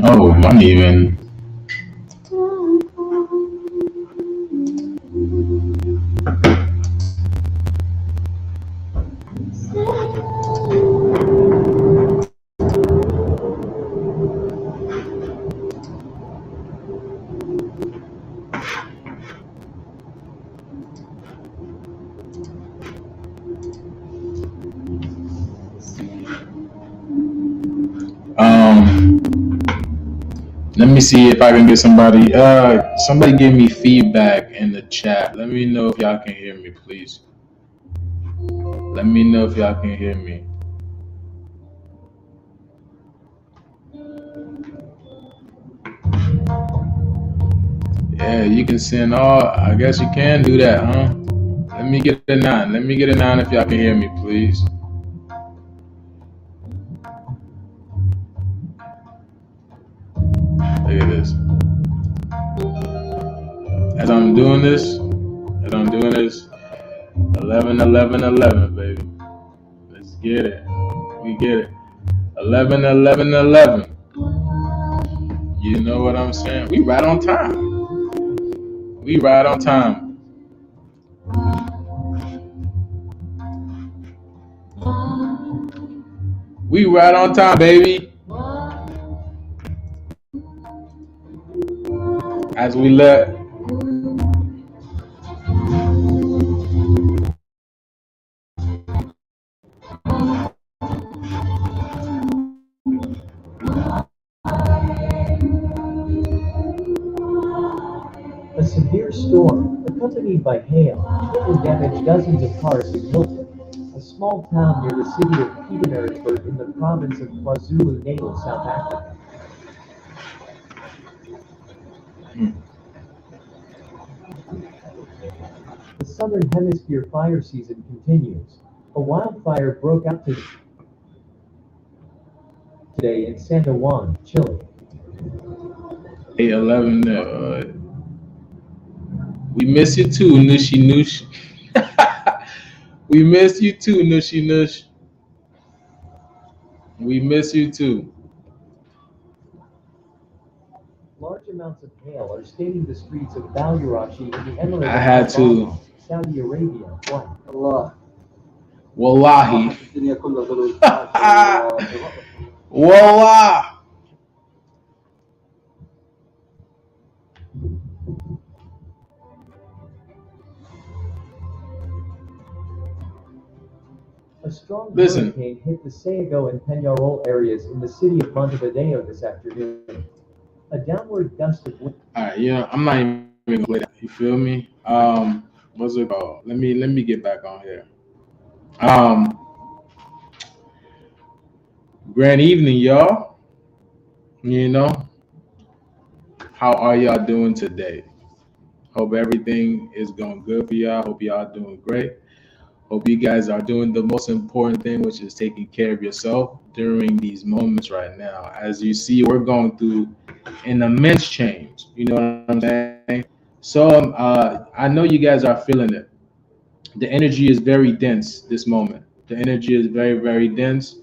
Oh, I'm even. Um, Let me see if I can get somebody. Somebody give me feedback in the chat. Let me know if y'all can hear me, please. Let me know if y'all can hear me. Yeah, you can send all. I guess you can do that, huh? Let me get a 9. Let me get a 9 if y'all can hear me, please. Look at this. As I'm doing this, 11, 11, 11, baby. Let's get it. We get it. 11, 11, 11. You know what I'm saying? We right on time. We right on time. We right on time, baby. As we let A severe storm, accompanied by hail, hit and damaged dozens of cars in Hilton, a small town near the city of Pietermaritzburg in the province of KwaZulu-Natal, South Africa. The Southern Hemisphere fire season continues. A wildfire broke out today in San Juan, Chile. 811. We miss you too, Nushi Noosh. We miss you too, Nushi Noosh. We miss you too. Large amounts of hail are staining the streets of Balyarachi in the Emirate I had of to. Alabama, Saudi Arabia. Why? Wallahi. Wallah. A strong Listen. hurricane hit the Sayago and Peñarol areas in the city of Montevideo this afternoon. A downward gust of wind. Alright, yeah, I'm not even gonna play that. You feel me? What's it called? Let me get back on here. Grand evening, y'all. You know, how are y'all doing today? Hope everything is going good for y'all. Hope y'all doing great. Hope you guys are doing the most important thing, which is taking care of yourself during these moments right now. As you see, we're going through an immense change. You know what I'm saying? So I know you guys are feeling it. The energy is very dense this moment. The energy is very, very dense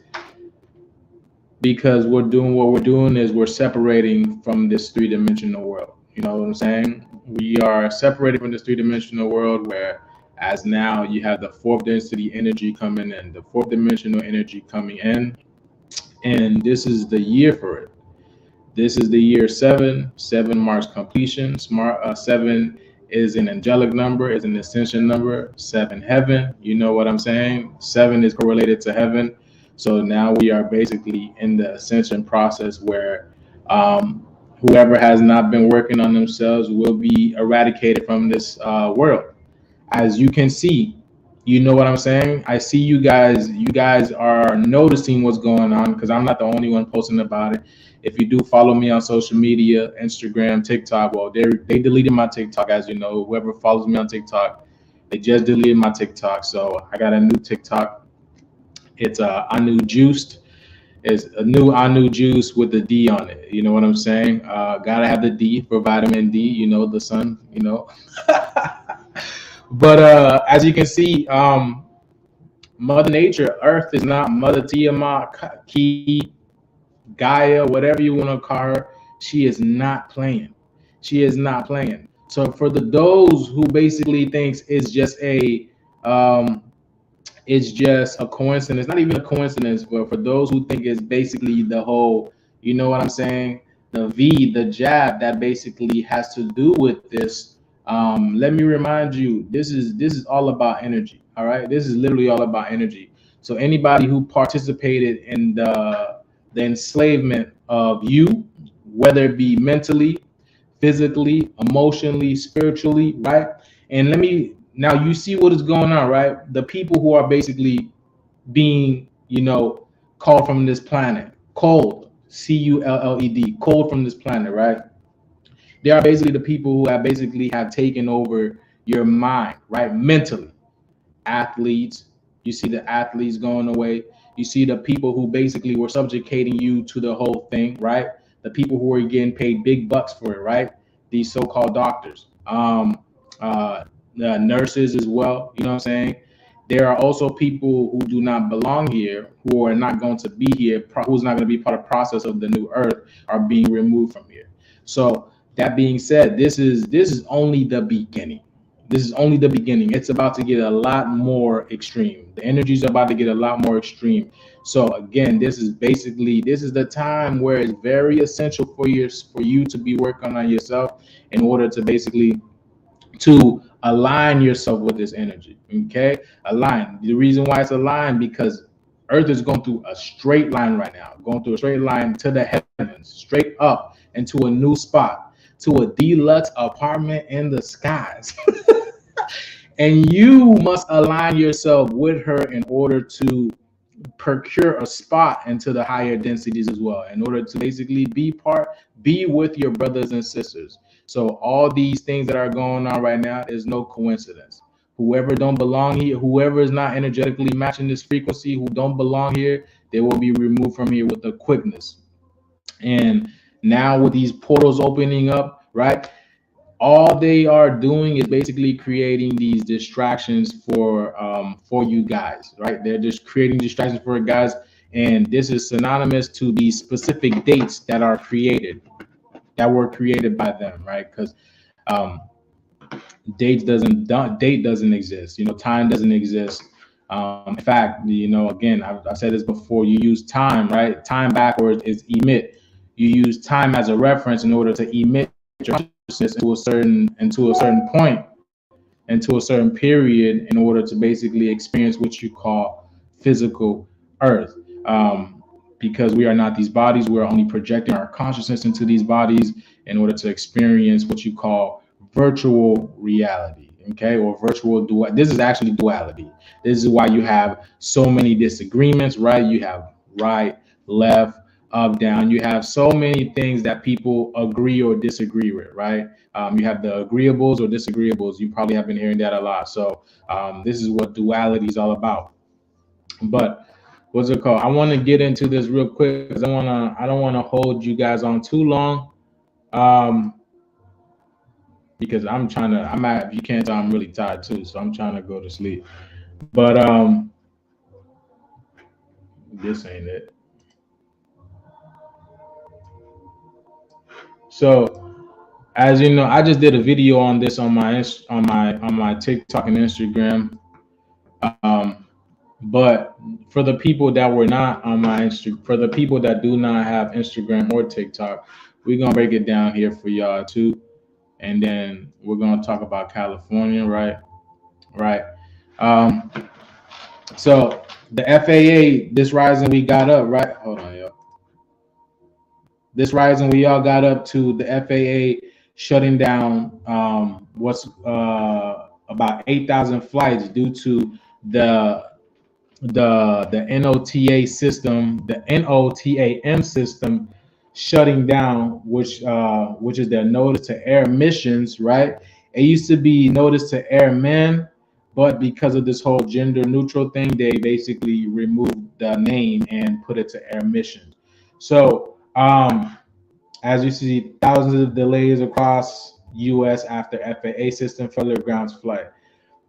because we're doing what we're doing is we're separating from this three-dimensional world. You know what I'm saying? We are separated from this three-dimensional world where as now you have the fourth density energy coming in, the fourth dimensional energy coming in, and this is the year for it. This is the year seven. Seven marks completion. Seven is an angelic number, is an ascension number. Seven, heaven. You know what I'm saying? Seven is correlated to heaven. So now we are basically in the ascension process where whoever has not been working on themselves will be eradicated from this world. As you can see, you know what I'm saying? I see you guys are noticing what's going on because I'm not the only one posting about it. If you do follow me on social media, Instagram, TikTok, well, they deleted my TikTok. As you know, whoever follows me on TikTok, they just deleted my TikTok. So I got a new TikTok. It's Anu Juiced. It's a new Anu Juice with the D on it. You know what I'm saying? Gotta have the D for vitamin D. You know, the sun. You know. But as you can see, Mother Nature, Earth is not Mother Tiamat, Ki, Gaia, whatever you want to call her. She is not playing. She is not playing. So for those who basically thinks um, it's just a coincidence, not even a coincidence, but for those who think it's basically the whole, you know what I'm saying, the V, the jab that basically has to do with this. Let me remind you, this is all about energy. All right, this is literally all about energy. So anybody who participated in the enslavement of you, whether it be mentally, physically, emotionally, spiritually, right? And let me now you see what is going on, right? The people who are basically being, called from this planet, cold, CULLED, cold from this planet, right? They are basically the people who have taken over your mind, right? Mentally. Athletes, you see the athletes going away. You see the people who basically were subjugating you to the whole thing, right? The people who were getting paid big bucks for it, right? These so-called doctors, the nurses as well. You know what I'm saying? There are also people who do not belong here, who are not going to be here, who's not going to be part of the process of the new earth, are being removed from here. So that being said, this is only the beginning. This is only the beginning. It's about to get a lot more extreme. The energies are about to get a lot more extreme. So again, this is the time where it's very essential for you to be working on yourself in order to basically to align yourself with this energy. Okay, align. The reason why it's aligned because Earth is going through a straight line right now, going through a straight line to the heavens, straight up into a new spot, to a deluxe apartment in the skies. And you must align yourself with her in order to procure a spot into the higher densities as well, in order to basically be with your brothers and sisters. So all these things that are going on right now is no coincidence. Whoever don't belong here, whoever is not energetically matching this frequency, who don't belong here, they will be removed from here with a quickness. And now with these portals opening up, right, all they are doing is basically creating these distractions for you guys, right? They're just creating distractions for you guys, and this is synonymous to the specific dates that were created by them, right? Because um, date doesn't exist. Time doesn't exist. In fact, again, I've said this before. You use time, right? Time backwards is emit. You use time as a reference in order to emit your consciousness into a certain period, in order to basically experience what you call physical Earth. Because we are not these bodies, we're only projecting our consciousness into these bodies in order to experience what you call virtual reality. Okay, or virtual dual. This is actually duality. This is why you have so many disagreements, right? You have right, left, up, down. You have so many things that people agree or disagree with, right? You have the agreeables or disagreeables. You probably have been hearing that a lot. So this is what duality is all about. But what's it called? I want to get into this real quick because I don't want to hold you guys on too long. Um, because if you can't tell, I'm really tired too, so I'm trying to go to sleep. But this ain't it. So As you know, I just did a video on this on my TikTok and Instagram. Um, but for the people that were not on my for the people that do not have Instagram or TikTok, we're gonna break it down here for y'all too, and then we're gonna talk about California, right? Right. Um, so the FAA, this rising we got up, right? Hold on, yo. This rising we all got up to the FAA shutting down what's about 8,000 flights due to the the NOTA system, the NOTAM system shutting down, which is their notice to air missions, right? It used to be notice to airmen, but because of this whole gender neutral thing, they basically removed the name and put it to air missions. So as you see, thousands of delays across U.S. after FAA system failure grounds flight.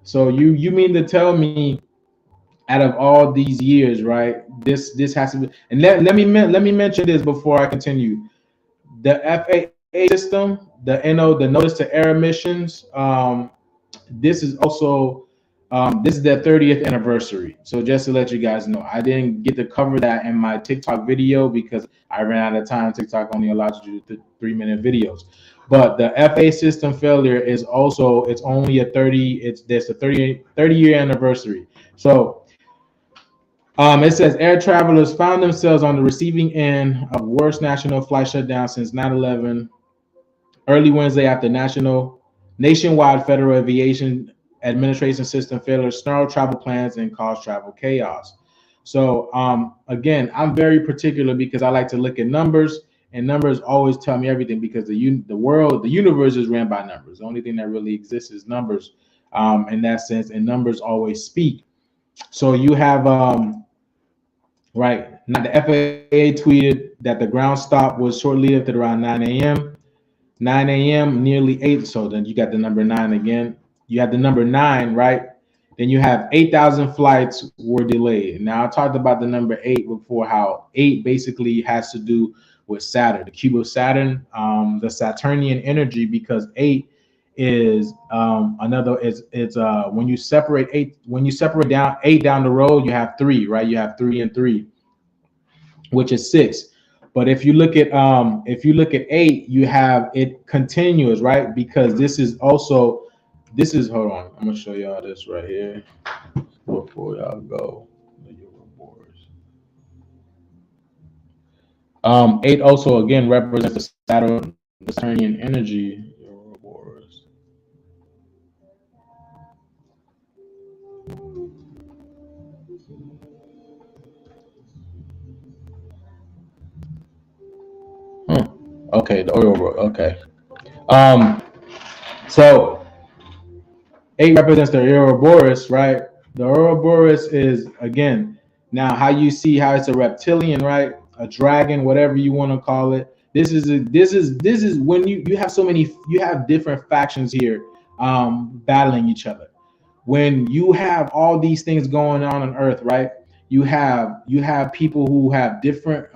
So you mean to tell me out of all these years, right? This has to be. And let me mention this before I continue. The FAA system, the the notice to air emissions. This is also this is their 30th anniversary. So just to let you guys know, I didn't get to cover that in my TikTok video because I ran out of time. TikTok only allows you to do 3-minute videos. But the FAA system failure is also it's only a 30. It's there's a 30-year anniversary. So it says air travelers found themselves on the receiving end of worst national flight shutdown since 9/11. Early Wednesday after nationwide Federal Aviation Administration system failure snarled travel plans and caused travel chaos. So again, I'm very particular because I like to look at numbers, and numbers always tell me everything because the world, the universe is ran by numbers. The only thing that really exists is numbers in that sense, and numbers always speak. So you have right now the FAA tweeted that the ground stop was shortly lived at around 9 a.m. 9 a.m. nearly 8. So then you got the number 9 again. You have the number 9, right? Then you have 8,000 flights were delayed. Now I talked about the number 8 before, how 8 basically has to do with Saturn, the cube of Saturn, the Saturnian energy, because 8 is another it's when you separate 8, when you separate down 8 down the road, you have 3, right? You have 3 and 3, which is 6. But if you look at 8, you have it continuous, right? Because this is also this is hold on, I'm gonna show y'all this right here before y'all go. 8 also again represents the Saturn, the Saturnian energy. Okay, the Ouroboros. Okay. Um, so 8 represents the Ouroboros, right? The Ouroboros is again now how you see how it's a reptilian, right? A dragon, whatever you want to call it. This is when you have so many, you have different factions here battling each other. When you have all these things going on Earth, right? You have people who have different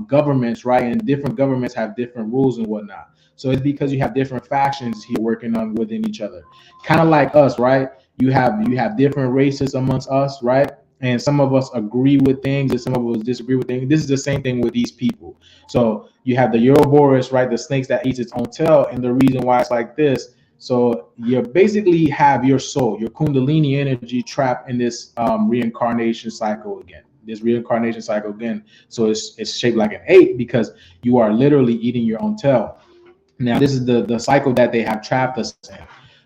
governments, right? And different governments have different rules and whatnot. So it's because you have different factions here working on within each other, kind of like us, right? You have different races amongst us, right? And some of us agree with things, and some of us disagree with things. This is the same thing with these people. So you have the Ouroboros, right? The snakes that eats its own tail, and the reason why it's like this. So you basically have your soul, your Kundalini energy trapped in this reincarnation cycle again. This reincarnation cycle again. So it's shaped like an 8 because you are literally eating your own tail. Now this is the cycle that they have trapped us in.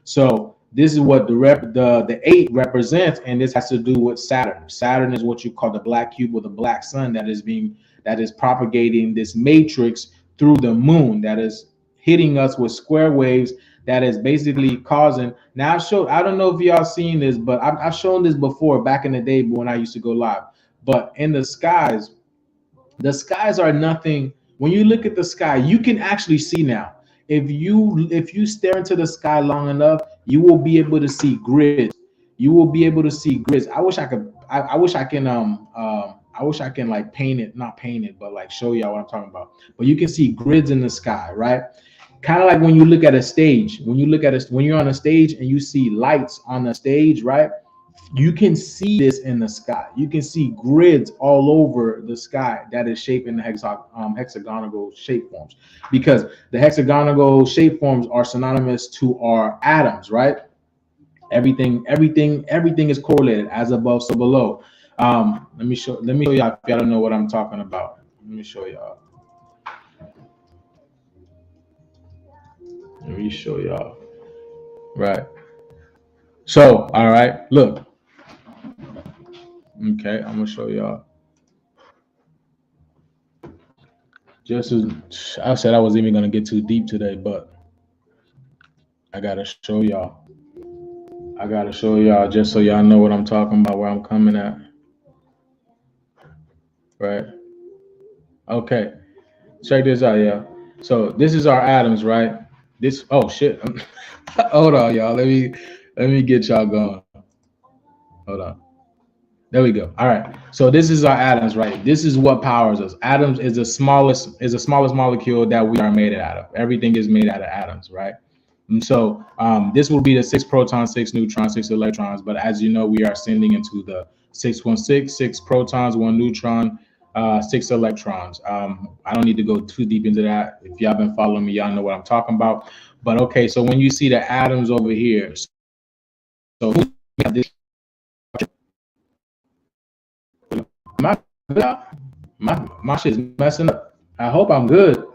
So this is what the 8 represents, and this has to do with Saturn. Saturn is what you call the black cube or the black sun that is propagating this matrix through the moon, that is hitting us with square waves, that is basically causing. Now I don't know if y'all seen this, but I've shown this before back in the day when I used to go live. But in the skies are nothing. When you look at the sky, you can actually see now. If you stare into the sky long enough, you will be able to see grids. You will be able to see grids. I wish I could. I wish I can. I wish I can like paint it, not paint it, but like show y'all what I'm talking about. But you can see grids in the sky, right? Kind of like when you look at a stage, when you're on a stage and you see lights on the stage, right? You can see this in the sky. You can see grids all over the sky that is shaping the hexagonal shape forms, because the hexagonal shape forms are synonymous to our atoms, right? Everything is correlated, as above, so below. Let me show y'all if y'all don't know what I'm talking about. Let me show y'all. Let me show y'all. Right. So, all right, look. Okay, I'm gonna show y'all. Just as I said, I was even gonna get too deep today, but I gotta show y'all. I gotta show y'all just so y'all know what I'm talking about, where I'm coming at. Right. Okay. Check this out, yeah. So this is our atoms, right? This. Oh shit. Hold on, y'all. Let me get y'all going. Hold on. There we go. All right. So this is our atoms, right? This is what powers us. Atoms is the smallest molecule that we are made out of. Everything is made out of atoms, right? And so this will be the 6 protons, 6 neutrons, 6 electrons. But as you know, we are ascending into the 616, 6 protons, 1 neutron, 6 electrons. I don't need to go too deep into that. If y'all been following me, y'all know what I'm talking about. But okay, so when you see the atoms over here, so this, my my shit's messing up. I hope I'm good.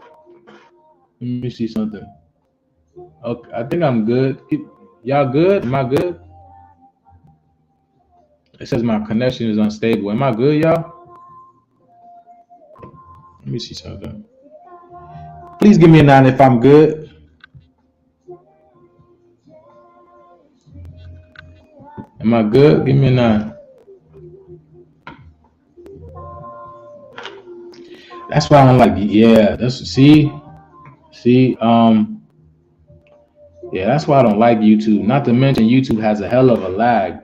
Let me see something. Okay, I think I'm good. Y'all good? Am I good? It says my connection is unstable. Am I good, y'all? Let me see something. Please give me a 9 if I'm good. Am I good? Give me a 9. That's why I'm like, yeah. See, yeah. That's why I don't like YouTube. Not to mention, YouTube has a hell of a lag.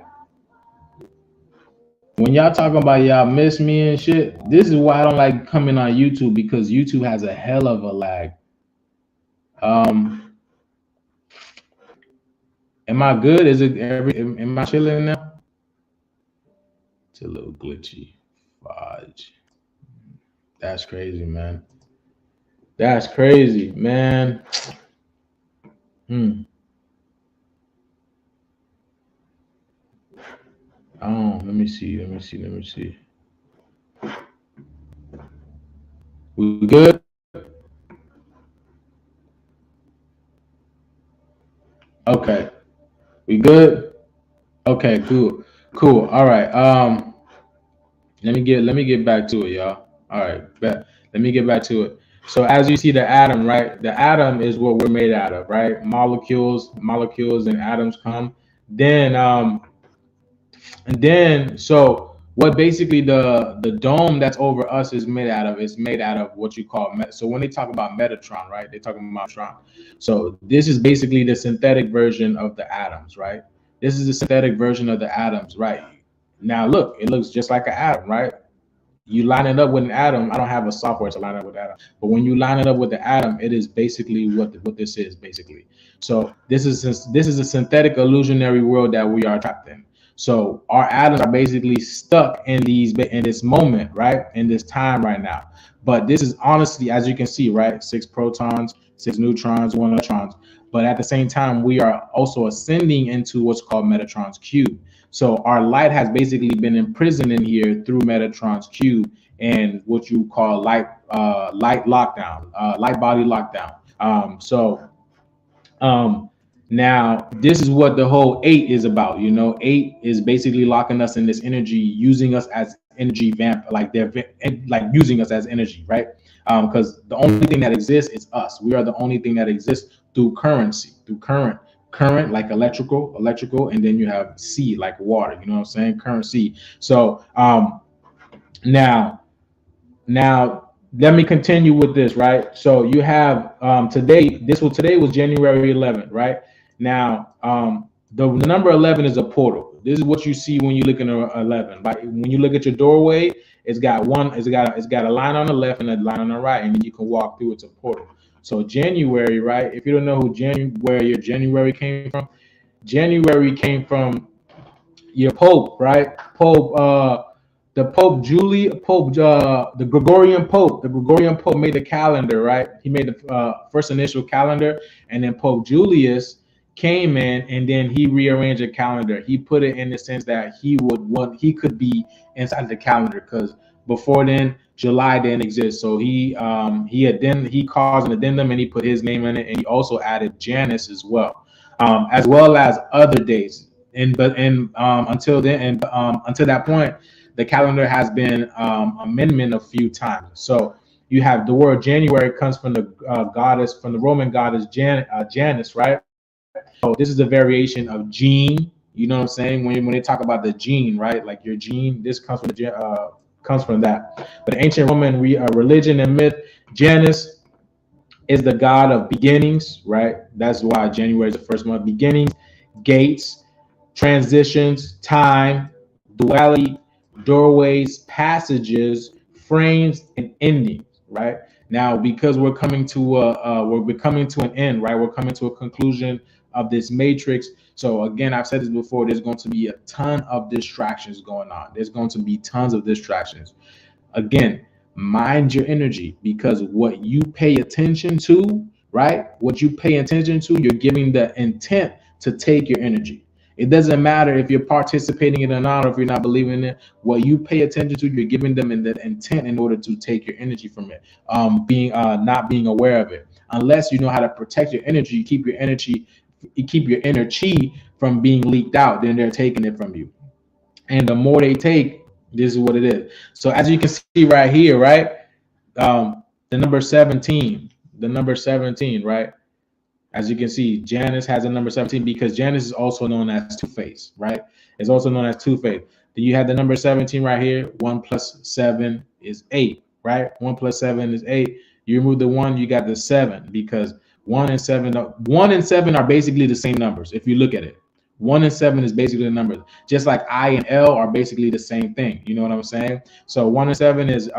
When y'all talking about y'all miss me and shit, this is why I don't like coming on YouTube, because YouTube has a hell of a lag. Um, am I good? Am I chilling now? It's a little glitchy. Fudge. That's crazy, man. That's crazy, man. Hmm. Oh, let me see. We good? Okay. We good? Okay, cool. All right. Let me get back to it, y'all. All right, bet. Let me get back to it. So as you see the atom, right? The atom is what we're made out of, right? Molecules and atoms come. Then so what basically the dome that's over us is made out of, what you call so when they talk about Metatron, right? They're talking about Metatron. So this is basically the synthetic version of the atoms, right? This is the synthetic version of the atoms, right? Now look, it looks just like an atom, right? You line it up with an atom. I don't have a software to line up with atom, but when you line it up with the atom, it is basically what this is basically. So this is a synthetic illusionary world that we are trapped in. So our atoms are basically stuck in this moment, right? In this time right now. But this is honestly, as you can see, right? 6 protons, 6 neutrons, 1 electrons. But at the same time, we are also ascending into what's called Metatron's cube. So our light has basically been imprisoned in here through Metatron's cube and what you call light lockdown, light body lockdown. Um, now this is what the whole 8 is about. 8 is basically locking us in this energy, using us as energy vamp, like like using us as energy, right? Because the only thing that exists is us. We are the only thing that exists through current, like electrical, and then you have C, like water. You know what I'm saying? Current C. So now let me continue with this, right? So you have today. Today was January 11th, right? Now the number 11 is a portal. This is what you see when you look at 11. Like when you look at your doorway, it's got a line on the left and a line on the right, and then you can walk through. It's a portal. So January, right? If you don't know where your January came from, January came from your Pope, right? The Pope Julie, the Gregorian Pope. The Gregorian Pope made the calendar, right? He made the first initial calendar, and then Pope Julius came in, and then he rearranged the calendar. He put it in the sense that he could be inside the calendar, because before then July didn't exist. So he caused an addendum, and he put his name in it, and he also added Janus as well as other days. And until then, and until that point, the calendar has been amendment a few times. So you have the word January comes from the from the Roman goddess Janus, right? So this is a variation of gene. You know what I'm saying? When they talk about the gene, right? Like your gene, this comes from that. But the ancient Roman religion and myth, Janus is the god of beginnings, right? That's why January is the first month. Beginnings, gates, transitions, time, duality, doorways, passages, frames, and endings, right? Now, because we're coming to an end, right? We're coming to a conclusion of this matrix. So again, I've said this before, there's going to be a ton of distractions going on. There's going to be tons of distractions. Again, mind your energy, because what you pay attention to, right? What you pay attention to, you're giving the intent to take your energy. It doesn't matter if you're participating in it or not, or if you're not believing in it. What you pay attention to, you're giving them in the intent in order to take your energy from it. Being not being aware of it, unless you know how to protect your energy, you keep your inner chi from being leaked out. Then they're taking it from you, and the more they take, this is what it is. So as you can see right here, right, the number 17, right? As you can see, Janus has a number 17 because Janus is also known as Two-Face, right? It's also known as Two-Face. Then you have the number 17 right here. 1 plus 7 is 8, right? 1 plus 7 is 8. You remove the 1, you got the 7, because 1 and 7 are basically the same numbers if you look at it. 1 and 7 is basically the numbers. Just like I and L are basically the same thing. You know what I'm saying? So 1 and 7 is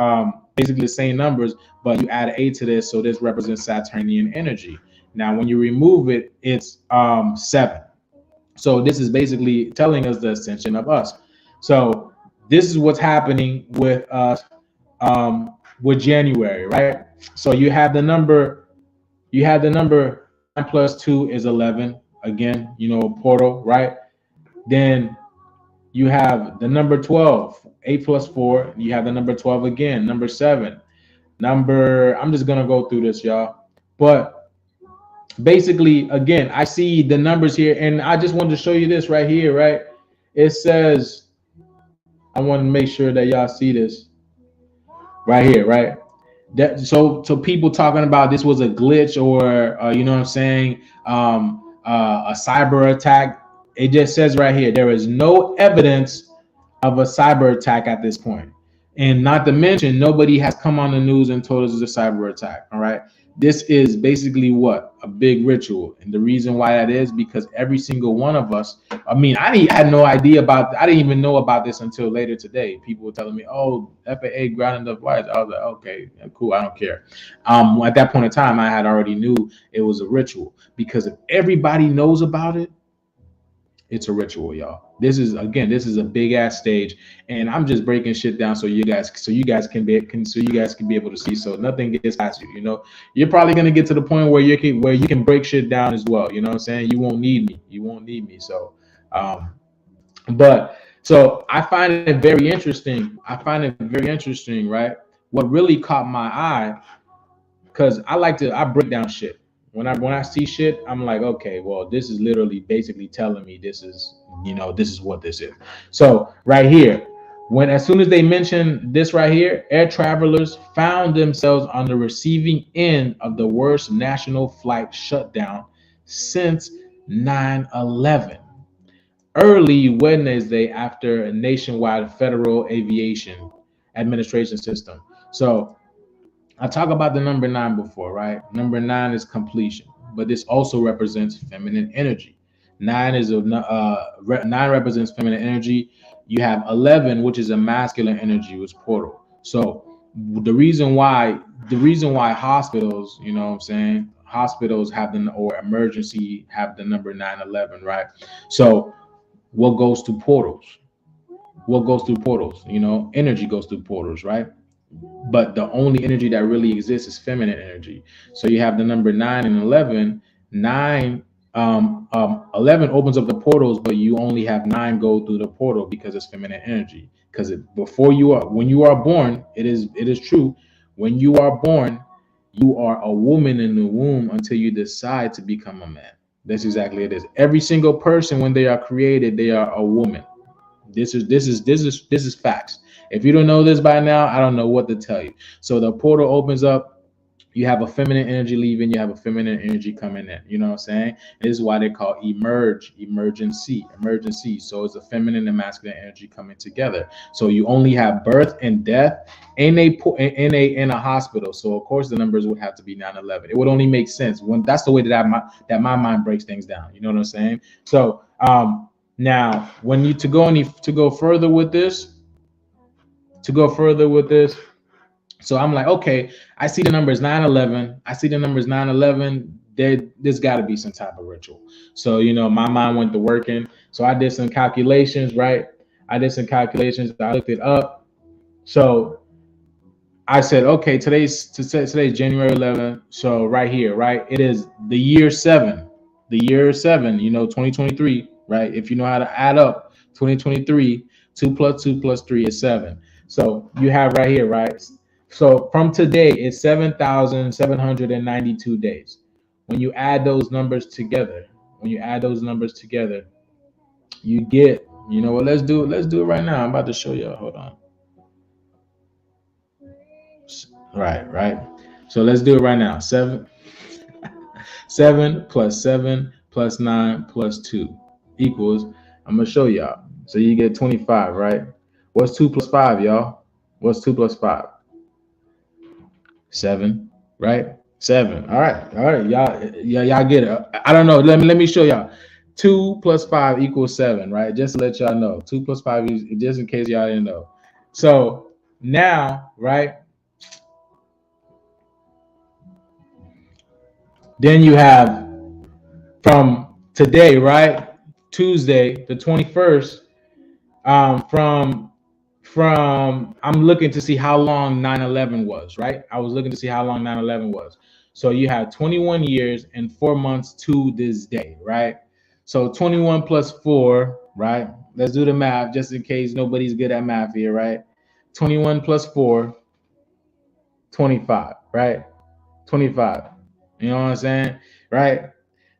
basically the same numbers, but you add 8 to this, so this represents Saturnian energy. Now, when you remove it, it's 7. So this is basically telling us the ascension of us. So this is what's happening with us with January, right? So you have the number 9 plus 2 is 11. Again, portal, right? Then you have the number 12, 8 plus 4. You have the number 12 again, number 7. I'm just going to go through this, y'all. But basically, again, I see the numbers here, and I just wanted to show you this right here, right? It says, I want to make sure that y'all see this right here, right? So people talking about this was a glitch, or you know what I'm saying, a cyber attack. It just says right here, there is no evidence of a cyber attack at this point. And not to mention, nobody has come on the news and told us it's a cyber attack. All right. This is basically what? A big ritual. And the reason why that is because every single one of us, I had no idea I didn't even know about this until later today. People were telling me, oh, FAA grounding the flights. I was like, okay, cool. I don't care. At that point in time, I had already knew it was a ritual, because if everybody knows about it, it's a ritual, y'all. This is a big ass stage, and I'm just breaking shit down so you guys can be able to see, so nothing gets past you. You're probably gonna get to the point where you can break shit down as well. You know what I'm saying? You won't need me. So, but so I find it very interesting. Right? What really caught my eye, because I break down shit. When I see shit, I'm like, okay, well, this is literally basically telling me this is what this is. So right here, as soon as they mention this right here, air travelers found themselves on the receiving end of the worst national flight shutdown since 9/11. Early Wednesday, after a nationwide Federal Aviation Administration system. So I talked about the number 9 before, right? Number 9 is completion, but this also represents feminine energy. 9 represents feminine energy. You have 11, which is a masculine energy, was portal. So The reason why hospitals, you know what I'm saying, hospitals have the, or emergency have the number 911, right? So what goes to portals? What goes through portals? You know, energy goes through portals, right? But the only energy that really exists is feminine energy. So you have the number 9 and 11. 11 opens up the portals, but you only have 9 go through the portal because it's feminine energy. Because before you are, when you are born, it is true. When you are born, you are a woman in the womb until you decide to become a man. That's exactly it is. Every single person, when they are created, they are a woman. This is facts. If you don't know this by now, I don't know what to tell you. So the portal opens up. You have a feminine energy leaving, you have a feminine energy coming in. You know what I'm saying? This is why they call emergency. So it's a feminine and masculine energy coming together. So you only have birth and death in a hospital. So of course the numbers would have to be 911. It would only make sense when that's the way that my mind breaks things down. You know what I'm saying? So now when you to go further with this, to go further with this. So I'm like, okay, I see the numbers 911. I see the numbers 911. There's got to be some type of ritual. So, my mind went to working. So I did some calculations, right? I did some calculations. I looked it up. So I said, okay, today's January 11th. So right here, right? It is the year 7. The year 7, 2023, right? If you know how to add up 2023, 2 plus 2 plus 3 is 7. So you have right here, right? So from today, it's 7,792 days. When you add those numbers together, you get, you know what? Let's do it right now. I'm about to show you. Hold on. Right. So let's do it right now. 7 plus 7 plus 9 plus 2 equals, I'm gonna show y'all. So you get 25, right? What's 2 plus 5, y'all? What's 2 plus 5? 7, right? 7. All right. Y'all get it. I don't know. Let me show y'all. 2 plus 5 equals 7, right? Just to let y'all know. 2 plus 5 is just in case y'all didn't know. So now, right? Then you have from today, right? Tuesday, the 21st, from I'm looking to see how long 9/11 was, right? I was looking to see how long 9/11 was. So you have 21 years and 4 months to this day, right? So 21 plus 4, right? Let's do the math just in case nobody's good at math here, right? 21 plus 4, 25, right? 25. You know what I'm saying? Right?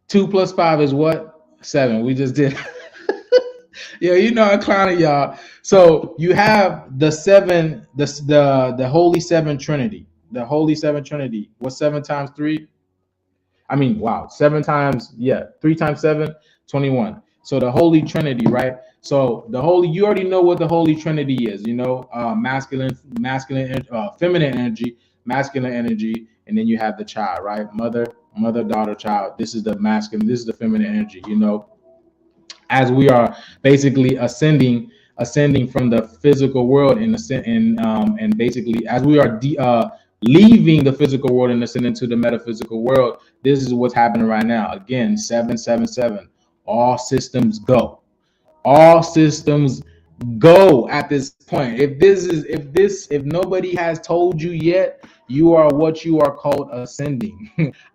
2 plus 5 is what? 7. We just did. Yeah, I'm clowning y'all. So you have the 7, the Holy Seven Trinity. The Holy Seven Trinity. What's 7 times 3? I mean, wow, 7 times, 3 times 7, 21. So the Holy Trinity, right? So you already know what the Holy Trinity is, masculine, feminine energy, masculine energy, and then you have the child, right? Mother, daughter, child. This is the masculine, this is the feminine energy, as we are basically ascending from the physical world and basically as we are leaving the physical world and ascending to the metaphysical world. This is what's happening right now. Again, 777. All systems go. All systems go at this point. If nobody has told you yet, you are what you are called ascending.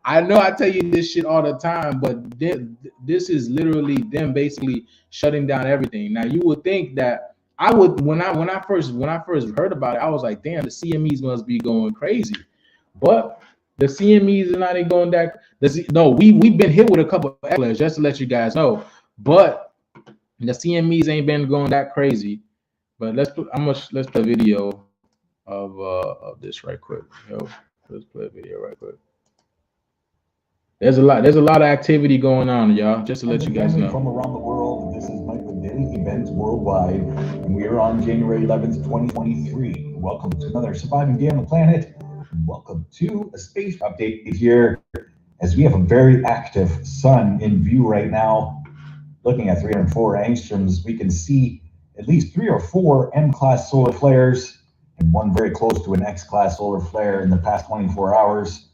I know I tell you this shit all the time, but this is literally them basically shutting down everything. Now you would think that I would when I first heard about it, I was like, damn, the CMEs must be going crazy. But the CMEs are not even going that. No, we've been hit with a couple of flares, just to let you guys know. But the CMEs ain't been going that crazy. But let's play a video of this right quick. Let's play a video right quick. There's a lot of activity going on, y'all. Just to let you guys know. From around the world, this is Mike with Daily Events Worldwide, and we are on January 11th, 2023. Welcome to another Surviving Day on the Planet. Welcome to a space update here, as we have a very active sun in view right now. Looking at 304 angstroms, we can see at least 3 or 4 M-class solar flares, and one very close to an X-class solar flare in the past 24 hours.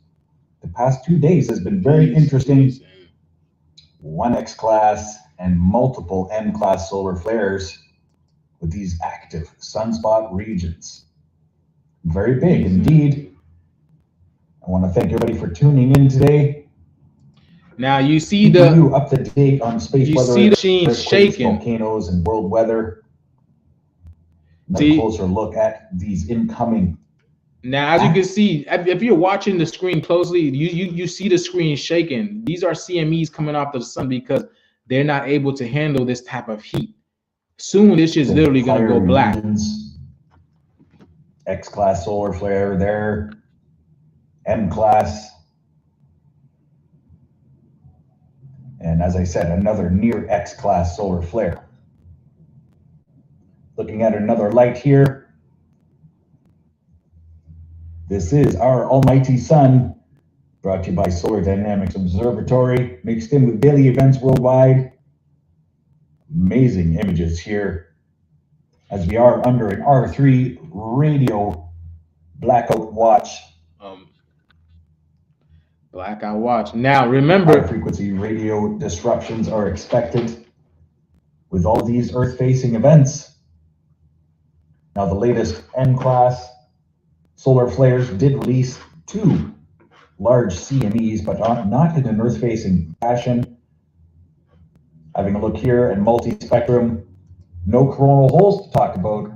The past 2 days has been very interesting. One X-class and multiple M-class solar flares with these active sunspot regions. Very big indeed. I want to thank everybody for tuning in today. Now you see Keeping you up to date on space weather, see the machines shaking, volcanoes, and world weather. Another closer look at these incoming. Now, as you can see, if you're watching the screen closely, you see the screen shaking. These are CMEs coming off the sun because they're not able to handle this type of heat. Soon, this is literally going to go black. X-class solar flare there, M-class. And as I said, another near X-class solar flare. Looking at another light here. This is our almighty sun, brought to you by Solar Dynamics Observatory, mixed in with daily events worldwide. Amazing images here as we are under an R3 radio blackout watch. Blackout watch. Now remember, high frequency radio disruptions are expected with all these Earth-facing events. Now the latest M-class solar flares did release 2 large CMEs, but not in an Earth-facing fashion. Having a look here at multi-spectrum, no coronal holes to talk about,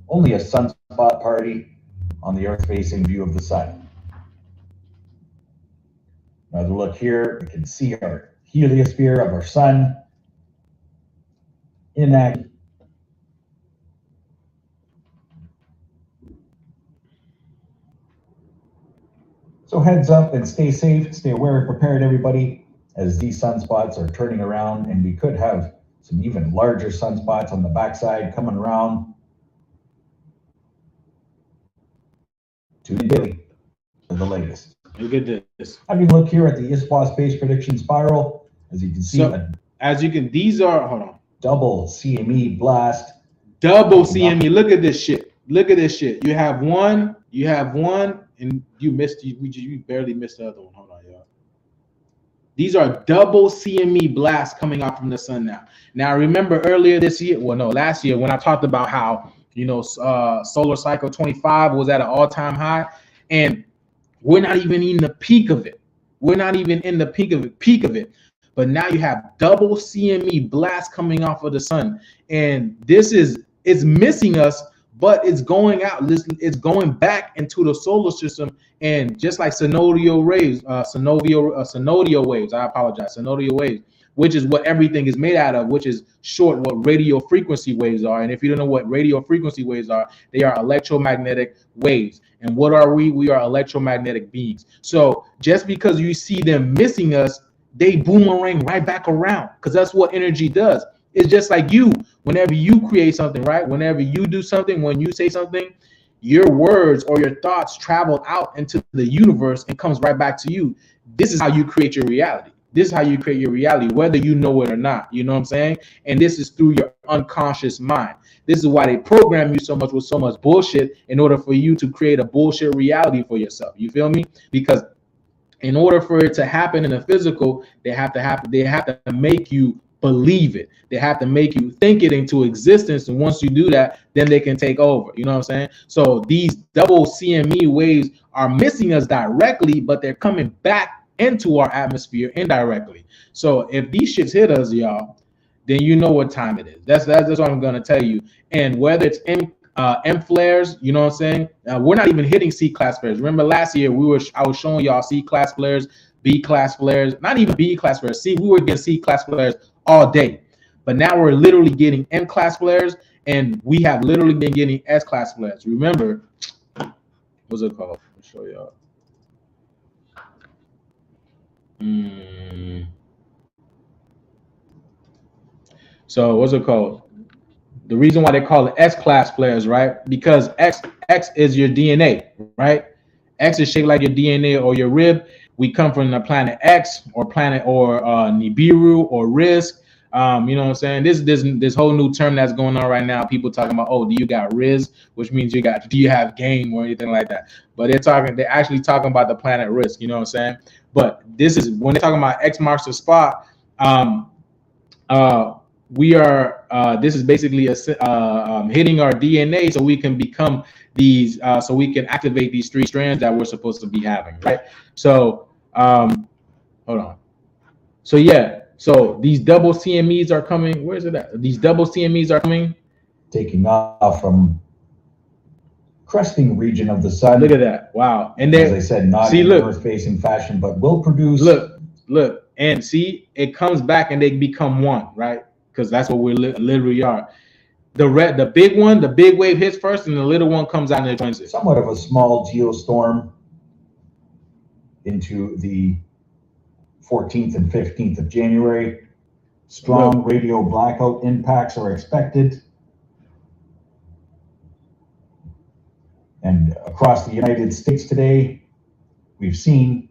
only a sunspot party on the Earth-facing view of the sun. Another look here, we can see our heliosphere of our sun inactive. So heads up and stay safe, stay aware and prepared, everybody, as these sunspots are turning around, and we could have some even larger sunspots on the backside coming around. Tune in daily for the latest. Look at this. Having a look here at the ISPA space prediction spiral, as you can see, these are, hold on. Double CME blast. Double CME. Look at this shit. Look at this shit. You have one, and you missed. You barely missed the other one. Hold on, y'all. These are double CME blasts coming out from the sun now. Now remember earlier this year, last year, when I talked about how solar cycle 25 was at an all-time high, and we're not even in the peak of it. We're not even in the peak of it. But now you have double CME blast coming off of the sun, and it's missing us, but it's going out. It's going back into the solar system, and just like synovial waves, synovial waves. I apologize, synovial waves, which is what everything is made out of, which is short what radio frequency waves are. And if you don't know what radio frequency waves are, they are electromagnetic waves. And what are we? We are electromagnetic beings. So just because you see them missing us, they boomerang right back around, because that's what energy does. It's just like you, whenever you create something, right? Whenever you do something, when you say something, your words or your thoughts travel out into the universe and comes right back to you. This is how you create your reality. This is how you create your reality, whether you know it or not. You know what I'm saying? And this is through your unconscious mind. This is why they program you so much with so much bullshit in order for you to create a bullshit reality for yourself. You feel me? Because in order for it to happen in the physical, they have to make you believe it. They have to make you think it into existence. And once you do that, then they can take over. You know what I'm saying? So these double CME waves are missing us directly, but they're coming back into our atmosphere indirectly. So if these shits hit us, y'all, then you know what time it is. That's what I'm gonna tell you. And whether it's M flares, you know what I'm saying? We're not even hitting C class flares. Remember last year I was showing y'all C class flares, B class flares, not even B class flares. We were getting C class flares all day, but now we're literally getting M class flares, and we have literally been getting S class flares. Remember, what's it called? I'll show y'all. So what's it called? The reason why they call it S class flares, right? Because X is your DNA, right? X is shaped like your DNA or your rib. We come from the planet X or Nibiru or Risk. You know what I'm saying? This whole new term that's going on right now. People talking about, oh, do you got Riz, which means do you have game or anything like that? But they're actually talking about the planet Risk. You know what I'm saying? But this is when they're talking about X marks the spot. We are. This is basically hitting our DNA so we can become these. So we can activate these 3 strands that we're supposed to be having, right? So hold on. So yeah, so these double CMEs are coming. Where is it at? These double CMEs are coming. Taking off from cresting region of the sun. Look at that. Wow. And then, as I said, not in Earth-facing fashion, but will produce. Look, and see, it comes back and they become one, right? Because that's what we literally are. The big one, the big wave hits first, and the little one comes out and it joins it. Somewhat of a small geostorm into the 14th and 15th of January. Strong radio blackout impacts are expected. And across the United States today, we've seen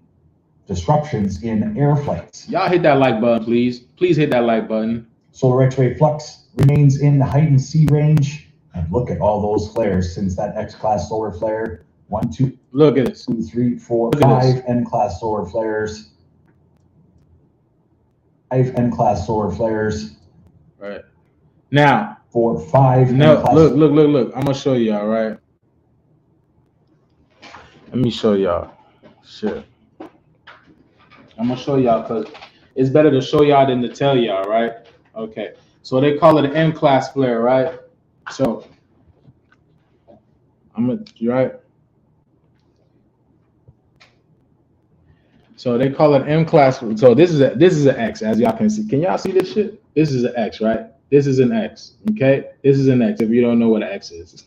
disruptions in air flights. Y'all hit that like button, please. Please hit that like button. Solar X-ray flux remains in the heightened C range. And look at all those flares since that X-class solar flare. 1, 2, look at this. 2, 3, 4, 5 N-class solar flares. 5 N-class solar flares. Right. Now. 4, 5 No, look. I'm gonna show y'all, right? Let me show y'all. Shit. I'm gonna show y'all because it's better to show y'all than to tell y'all, right? Okay. So they call it an M-class flare, right? So you right. So they call it M-class. So this is an X, as y'all can see. Can y'all see this shit? This is an X, right? This is an X. Okay. This is an X. If you don't know what an X is.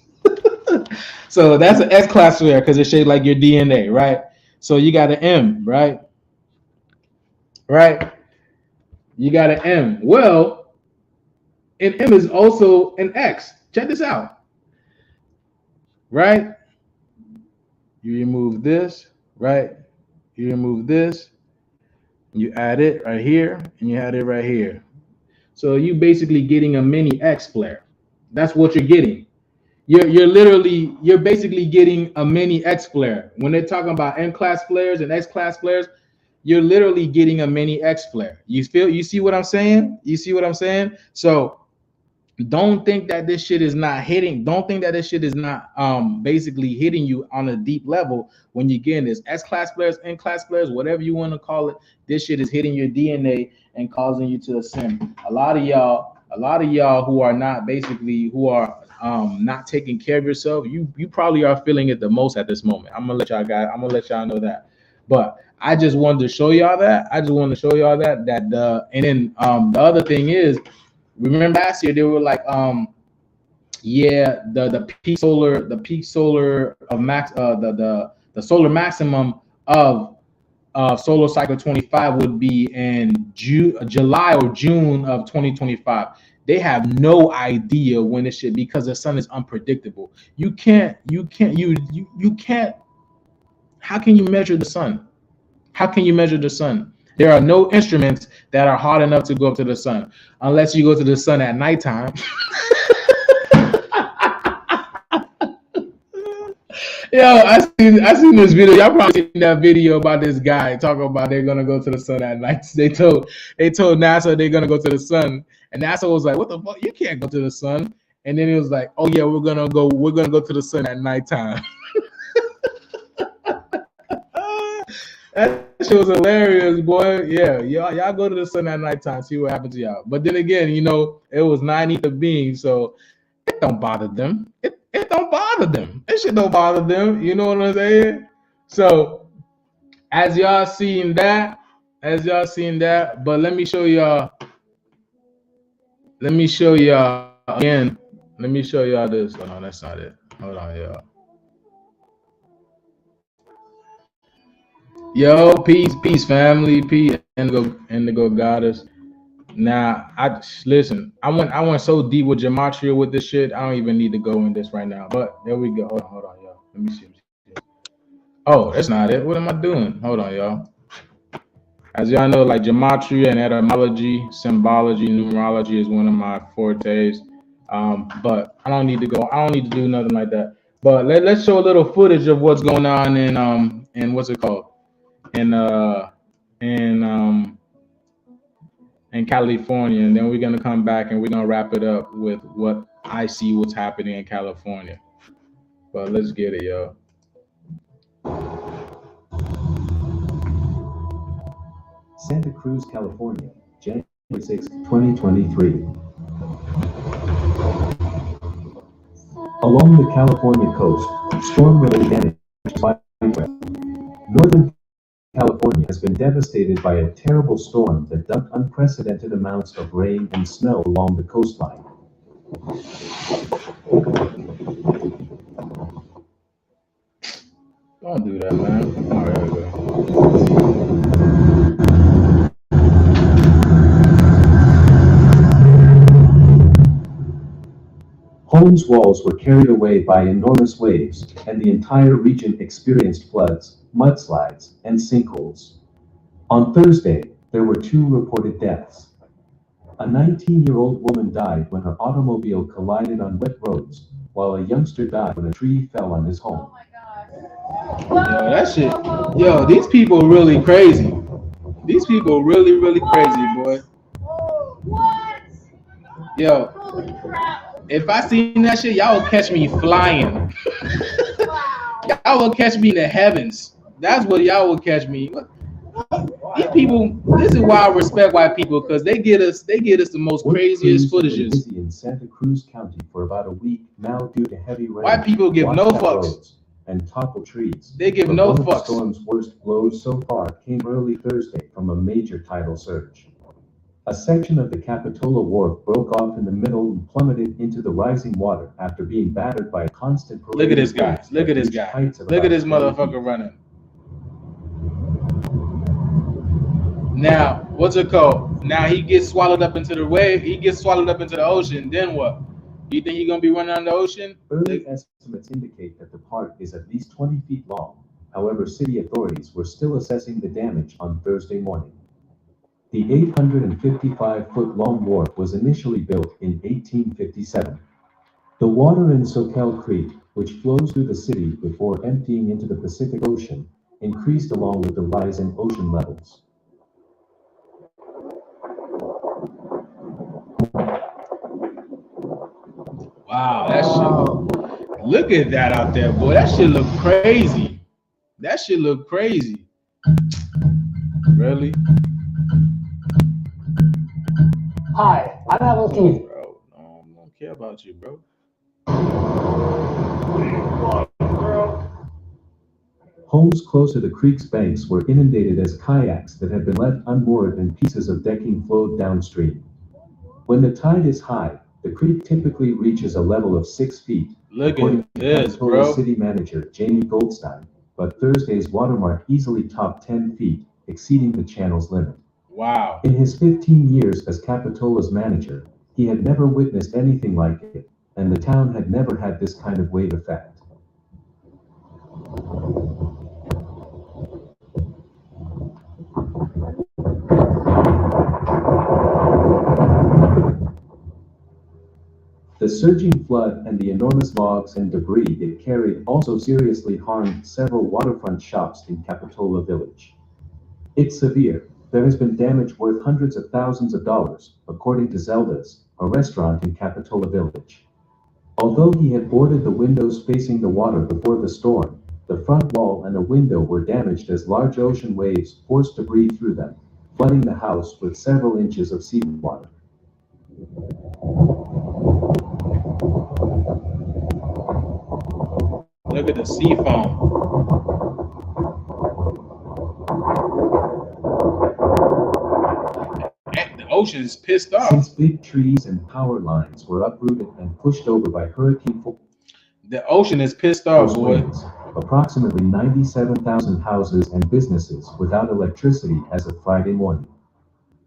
So that's an S-class flare because it's shaped like your DNA, right? So you got an M, right? Right? You got an M. Well, an M is also an X. Check this out. Right? You remove this, right? You remove this, you add it right here, and you add it right here. So you basically getting a mini X flare. That's what you're getting. You're basically getting a mini X flare. When they're talking about N-class flares and X-class flares, you're literally getting a mini X flare. You see what I'm saying? You see what I'm saying? So don't think that this shit is not hitting. Don't think that this shit is not basically hitting you on a deep level when you're getting this S-class flares, N-class flares, whatever you want to call it. This shit is hitting your DNA and causing you to ascend. A lot of y'all who are not not taking care of yourself, you probably are feeling it the most at this moment. I'm gonna let y'all know that. But I just wanted to show y'all that. And then the other thing is, remember last year they were like, the peak solar of max, the solar maximum of solar cycle 25 would be in July or June of 2025. They have no idea when it should, because the sun is unpredictable. You can't. How can you measure the sun? How can you measure the sun? There are no instruments that are hard enough to go up to the sun, unless you go to the sun at nighttime. Yo, I seen this video. Y'all probably seen that video about this guy talking about they're gonna go to the sun at night. They told NASA they're gonna go to the sun, and NASA was like, "What the fuck? You can't go to the sun." And then it was like, "Oh yeah, we're gonna go to the sun at nighttime." That shit was hilarious, boy. Yeah, y'all go to the sun at nighttime, see what happens to y'all. But then again, it was 9 ether beings, so it don't bother them. It don't bother them. That shit don't bother them. You know what I'm saying? So as y'all seen that, but let me show y'all again. Let me show y'all this. Oh no, that's not it. Hold on, y'all. Yo, peace, family, peace, Indigo Goddess. Now, I went so deep with gematria with this shit. I don't even need to go in this right now. But there we go. Hold on, y'all. Let me see. Oh, that's not it. What am I doing? Hold on, y'all. As y'all know, like gematria and etymology, symbology, numerology is one of my fortes. But I don't need to go. I don't need to do nothing like that. But let's show a little footage of what's going on in what's it called in in um in California, and then we're gonna come back and we're gonna wrap it up with what I see what's happening in California. But let's get it, yo. Santa Cruz, California, January 6, 2023. Along the California coast, storm-related damage is widespread. Northern California has been devastated by a terrible storm that dumped unprecedented amounts of rain and snow along the coastline. Don't do that, man. All right, okay. Homes' walls were carried away by enormous waves, and the entire region experienced floods, mudslides, and sinkholes. On Thursday, there were 2 reported deaths. A 19-year-old woman died when her automobile collided on wet roads, while a youngster died when a tree fell on his home. Yo, that shit. Yo, these people really crazy. These people really, really crazy, boy. Yo, if I seen that shit, y'all will catch me flying. Y'all will catch me in the heavens. That's what y'all will catch me. These people. This is why I respect white people, because they get us the most craziest footages. Busy in Santa Cruz County for about a week now due to heavy rain. White people give no fucks and topple trees. They give no fucks. One of the storm's worst blows so far came early Thursday from a major tidal surge. A section of the Capitola Wharf broke off in the middle and plummeted into the rising water after being battered by a constant parade. Look at this guy. Look at this guy. Look at this motherfucker running. Now, what's it called? Now he gets swallowed up into the wave. He gets swallowed up into the ocean. Then what? You think he's gonna be running on the ocean? Early estimates indicate that the park is at least 20 feet long. However, city authorities were still assessing the damage on Thursday morning. The 855-foot-long wharf was initially built in 1857. The water in Soquel Creek, which flows through the city before emptying into the Pacific Ocean, increased along with the rise in ocean levels. Wow, that shit. Look at that out there, boy. That shit look crazy. That shit look crazy. Really? Hi, I'm Hamilton. Bro, no, I don't care about you, bro. Homes close to the creek's banks were inundated as kayaks that had been left unmoored and pieces of decking flowed downstream. When the tide is high, the creek typically reaches a level of 6 feet, Look at this, Capitola bro. City Manager Jamie Goldstein, but Thursday's watermark easily topped 10 feet, exceeding the channel's limit. Wow. In his 15 years as Capitola's manager, he had never witnessed anything like it, and the town had never had this kind of wave effect. The surging flood and the enormous logs and debris it carried also seriously harmed several waterfront shops in Capitola Village. It's severe. There has been damage worth hundreds of thousands of dollars, according to Zelda's, a restaurant in Capitola Village. Although he had boarded the windows facing the water before the storm, the front wall and a window were damaged as large ocean waves forced debris through them, flooding the house with several inches of seawater. Look at the sea foam. The ocean is pissed off. Since big trees and power lines were uprooted and pushed over by hurricane force, the ocean is pissed off, boy. winds, approximately 97,000 houses and businesses without electricity as of Friday morning.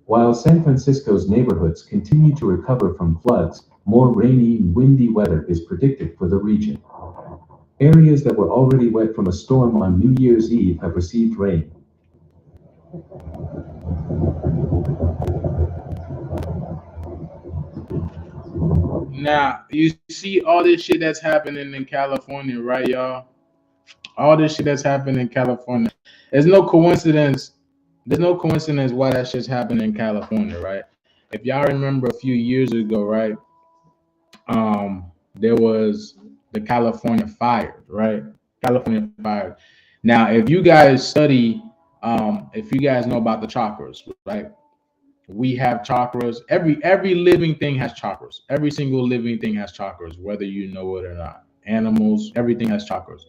While San Francisco's neighborhoods continue to recover from floods, more rainy and windy weather is predicted for the region. Areas that were already wet from a storm on New Year's Eve have received rain. Now you see all this shit that's happening in California, right, y'all? All this shit that's happening in California. There's no coincidence. There's no coincidence why that shit's happening in California, right? If y'all remember a few years ago, right? There was the California fire, right? California fire. Now, if you guys study, if you guys know about the chakras, right? We have chakras. Every living thing has chakras. Every single living thing has chakras, whether you know it or not. Animals, everything has chakras.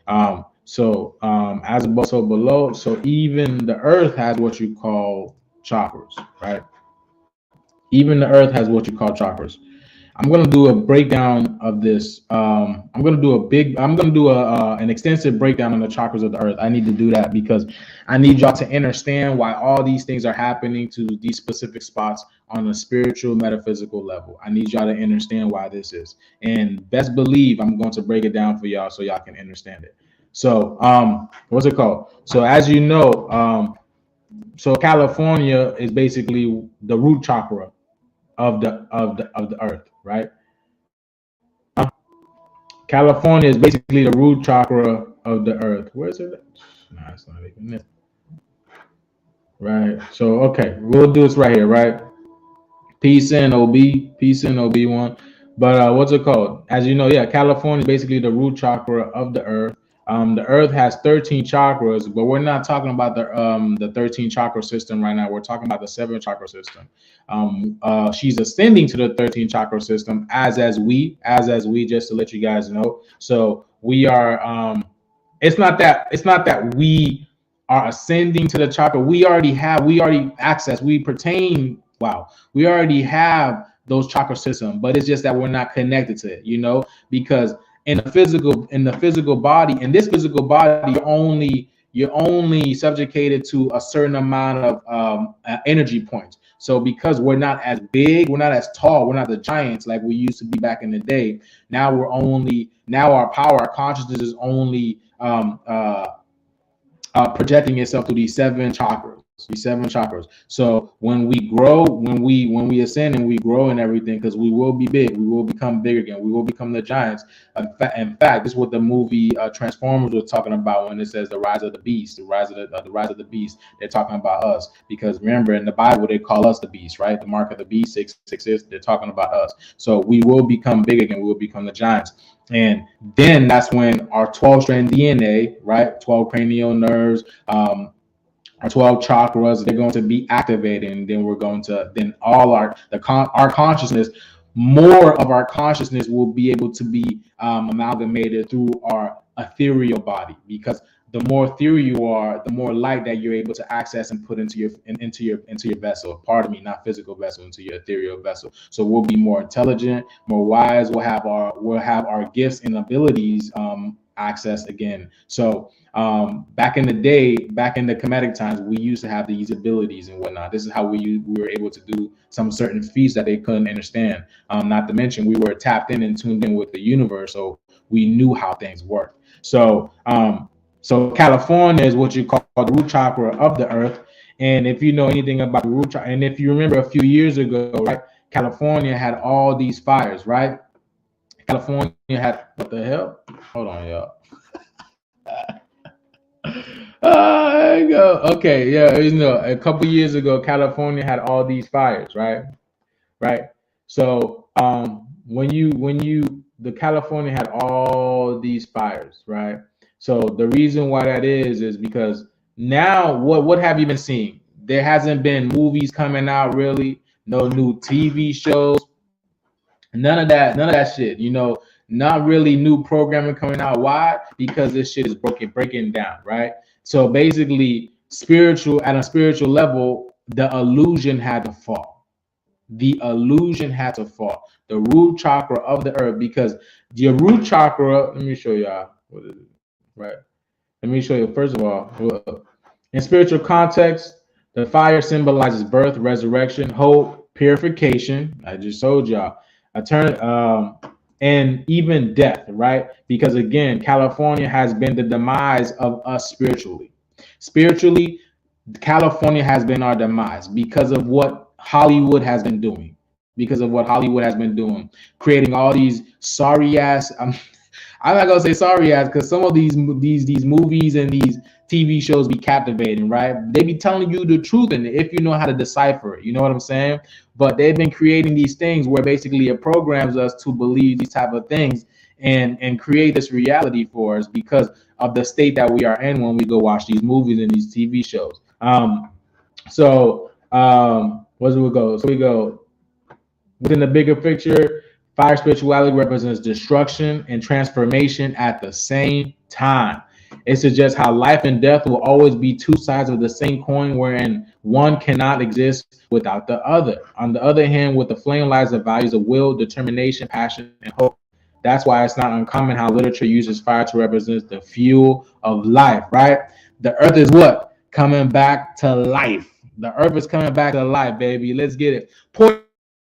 As above, so below. So even the earth has what you call chakras, right? Even the earth has what you call chakras. I'm gonna do a breakdown of this. I'm gonna do an extensive breakdown on the chakras of the earth. I need to do that because I need y'all to understand why all these things are happening to these specific spots on a spiritual, metaphysical level. I need y'all to understand why this is, and best believe I'm going to break it down for y'all so y'all can understand it. So, what's it called? So, as you know, so California is basically the root chakra of the earth, right? California is basically the root chakra of the earth. Where is it? Nah, it's not even it. Right. So okay, we'll do this right here, right? Peace in OB1. But what's it called? As you know, yeah, California is basically the root chakra of the earth. The earth has 13 chakras, but we're not talking about the 13 chakra system right now. We're talking about the 7 chakra system. She's ascending to the 13 chakra system as we, just to let you guys know. So we are it's not that we are ascending to the chakra. We already access, we already have those chakra system, but it's just that we're not connected to it, because in the physical body, you're only subjugated to a certain amount of energy points. So because we're not as big, we're not as tall, we're not the giants like we used to be back in the day. Now our power, our consciousness is only projecting itself through these 7 chakras. So when we grow, when we ascend and we grow and everything, because we will be big, we will become big again, we will become the giants. In fact, this is what the movie Transformers was talking about when it says the rise of the beast, the rise of the beast. They're talking about us, because remember in the Bible they call us the beast, right? The mark of the beast, 666. They're talking about us. So we will become big again. We will become the giants. And then that's when our 12-strand DNA, right? 12 cranial nerves, our 12 chakras, they're going to be activated, and then our consciousness, more of our consciousness will be able to be amalgamated through our ethereal body, because the more ethereal you are, the more light that you're able to access and put into your vessel. Pardon me, not physical vessel, into your ethereal vessel. So we'll be more intelligent, more wise. We'll have our gifts and abilities accessed again. So back in the day, back in the Kemetic times, we used to have these abilities and whatnot. This is how we were able to do some certain feats that they couldn't understand. Not to mention, we were tapped in and tuned in with the universe, so we knew how things worked. So California is what you call the root chakra of the earth. And if you know anything about the root chakra, and if you remember a few years ago, right, California had all these fires, right? California had, what the hell? Hold on, y'all. There you go. Okay, yeah, a couple years ago, California had all these fires, right? Right. So the California had all these fires, right? So the reason why that is because now what have you been seeing? There hasn't been movies coming out, really, no new TV shows, none of that shit, not really new programming coming out. Why? Because this shit is breaking down, right? So basically, at a spiritual level, the illusion had to fall. The root chakra of the earth, because the root chakra, let me show y'all what is it, right? Let me show you. First of all, in spiritual context, the fire symbolizes birth, resurrection, hope, purification. I just told y'all, and even death, right? Because again, California has been the demise of us spiritually. California has been our demise because of what Hollywood has been doing. Because of what Hollywood has been doing, creating all these sorry ass. I'm not gonna say sorry ass because some of these movies and these TV shows be captivating, right? They be telling you the truth, and if you know how to decipher it, you know what I'm saying. But they've been creating these things where basically it programs us to believe these type of things and create this reality for us because of the state that we are in when we go watch these movies and these TV shows. Where do we go? So we go within the bigger picture. Fire spirituality represents destruction and transformation at the same time. It suggests how life and death will always be two sides of the same coin, wherein one cannot exist without the other. On the other hand, with the flame lies the values of will, determination, passion, and hope. That's why it's not uncommon how literature uses fire to represent the fuel of life, right? The earth is what? Coming back to life. The earth is coming back to life, baby. Let's get it. Pour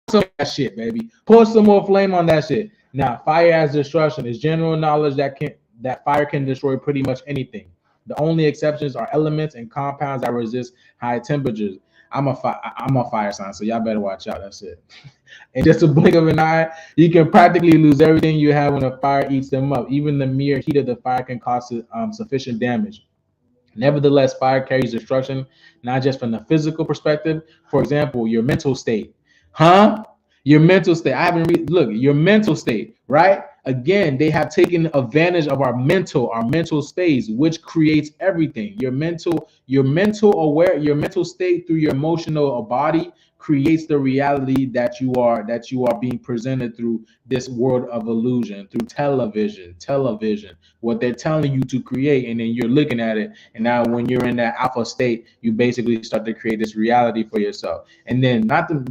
some of that shit, baby. Pour some more flame on that shit. Now, fire as destruction is general knowledge that fire can destroy pretty much anything. The only exceptions are elements and compounds that resist high temperatures. I'm a fire sign, so y'all better watch out. That's it. In just a blink of an eye, you can practically lose everything you have when a fire eats them up. Even the mere heat of the fire can cause sufficient damage. Nevertheless, fire carries destruction, not just from the physical perspective. For example, your mental state. Huh? Your mental state. I haven't look, your mental state, right? Again, they have taken advantage of our mental space, which creates everything. Your mental state through your emotional body creates the reality that you are being presented through this world of illusion, through television, what they're telling you to create, and then you're looking at it. And now when you're in that alpha state, you basically start to create this reality for yourself. And then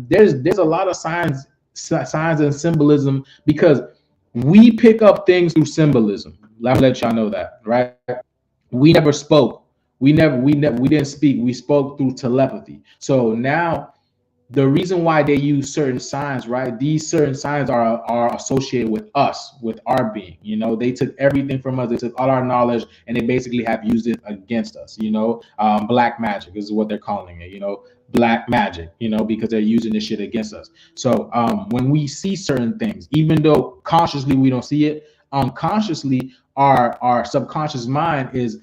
there's a lot of signs and symbolism because we pick up things through symbolism. Let me let y'all know that, right? We never spoke. We didn't speak. We spoke through telepathy. So now the reason why they use certain signs, right? These certain signs are associated with us, with our being. You know, they took everything from us. They took all our knowledge, and they basically have used it against us. You know, black magic is what they're calling it. You know, black magic. You know, because they're using this shit against us. So when we see certain things, even though consciously we don't see it, unconsciously our subconscious mind is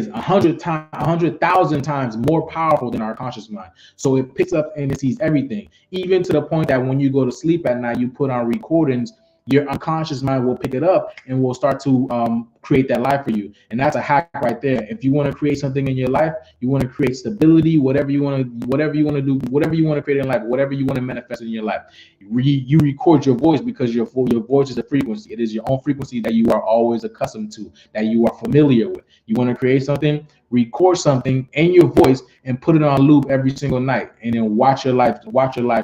100,000 times more powerful than our conscious mind. So it picks up and it sees everything, even to the point that when you go to sleep at night, you put on recordings, your unconscious mind will pick it up and will start to create that life for you. And that's a hack right there. If you want to create something in your life, you want to create stability, whatever you want to do, whatever you want to create in life, whatever you want to manifest in your life, you record your voice because your voice is a frequency. It is your own frequency that you are always accustomed to, that you are familiar with. You want to create something, record something in your voice and put it on loop every single night, and then watch your life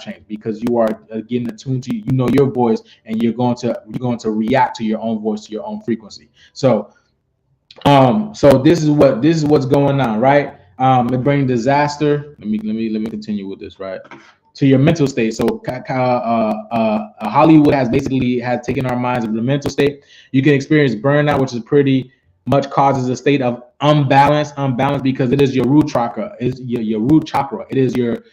change, because you are getting attuned to your voice, and you're going to react to your own voice, to your own frequency. So this is what's going on, right? It brings disaster. Let me continue with this, right? To your mental state. So Hollywood has taken our minds of the mental state. You can experience burnout, which is pretty much causes a state of unbalance because it is your root chakra. It is your root chakra. It is your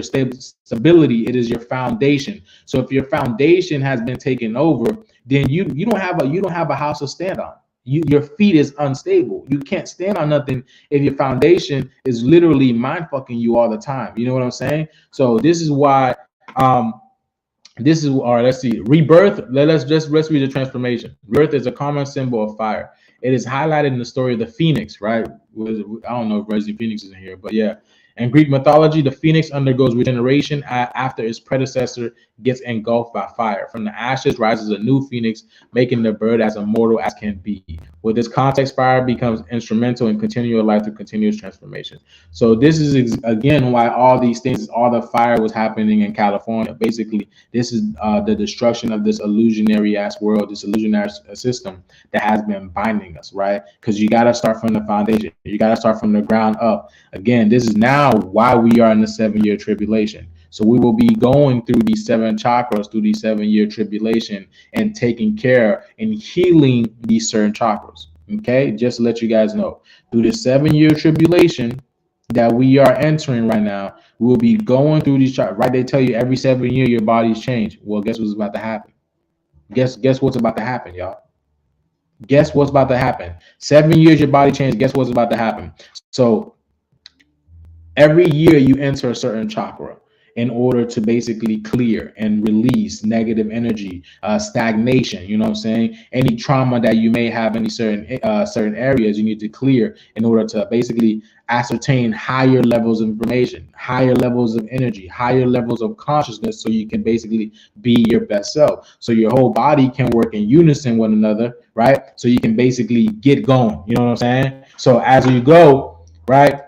stability. It is your foundation. So if your foundation has been taken over, then you don't have a house to stand on. Your feet is unstable. You can't stand on nothing if your foundation is literally mind fucking you all the time. You know what I'm saying? So this is why this is, all right, let's see. Rebirth. Let's read the transformation. Rebirth is a common symbol of fire. It is highlighted in the story of the Phoenix, right? I don't know if Resident Phoenix is in here, but yeah. In Greek mythology, the Phoenix undergoes regeneration after its predecessor gets engulfed by fire. From the ashes rises a new Phoenix, making the bird as immortal as can be. With this context, fire becomes instrumental in continual life through continuous transformation. So this is again why all the fire was happening in California. Basically, this is the destruction of this illusionary ass world, this illusionary system that has been binding us, right? Because you got to start from the foundation. You got to start from the ground up. Again, this is now why we are in the 7-year tribulation. So we will be going through these 7 chakras, through these 7-year tribulation, and taking care and healing these certain chakras. Okay, just to let you guys know, through the 7-year tribulation, that we are entering right now, we'll be going through these charts, right? They tell you every 7 years your body's change. Well, guess what's about to happen? Guess what's about to happen, y'all? Guess what's about to happen? 7 years your body changes. Guess what's about to happen? So every year you enter a certain chakra in order to basically clear and release negative energy, stagnation. You know what I'm saying? Any trauma that you may have in certain areas, you need to clear in order to basically ascertain higher levels of information, higher levels of energy, higher levels of consciousness, so you can basically be your best self. So your whole body can work in unison with one another, right? So you can basically get going. You know what I'm saying? So as you go, right?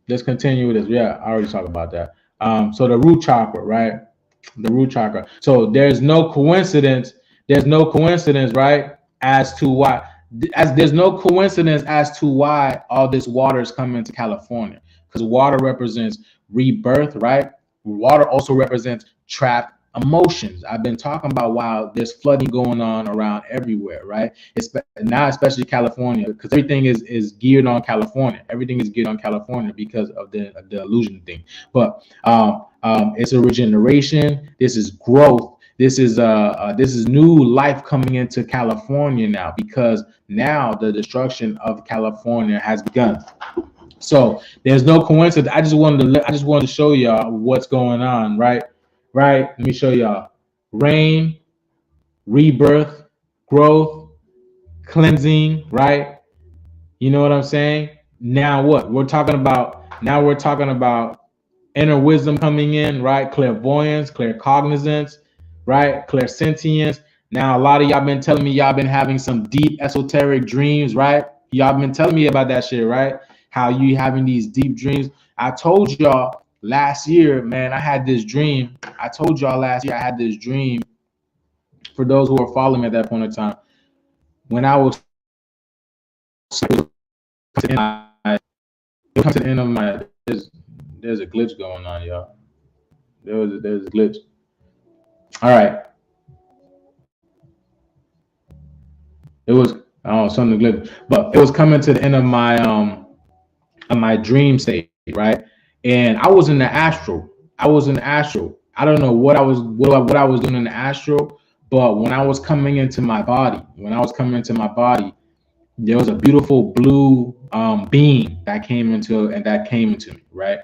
Let's continue with this. Yeah, I already talked about that. So the root chakra, right? The root chakra. So there's no coincidence. There's no coincidence, right? As to why, there's no coincidence as to why all this water is coming to California. Because water represents rebirth, right? Water also represents trapped emotions. I've been talking about while there's flooding going on around everywhere, right? It's now especially California, because everything is geared on California. Everything is geared on California because of the illusion thing. But it's a regeneration. This is growth. This is new life coming into California now, because now the destruction of California has begun. So there's no coincidence. I just wanted to show y'all what's going on, right? Right. Let me show y'all. Rain, rebirth, growth, cleansing, right? You know what I'm saying? Now what? We're talking about inner wisdom coming in, right? Clairvoyance, claircognizance, right? Clairsentience. Now a lot of y'all been telling me y'all been having some deep esoteric dreams, right? Y'all been telling me about that shit, right? How you having these deep dreams. I told y'all last year, man, I had this dream. I told y'all last year I had this dream. For those who are following me at that point in time, when I was to the end of my, there's a glitch going on, y'all. There's a glitch. All right. It was something glitch, but it was coming to the end of my dream state, right? And I was in the astral. I don't know what I was doing in the astral, but when I was coming into my body, there was a beautiful blue beam that came into me, right?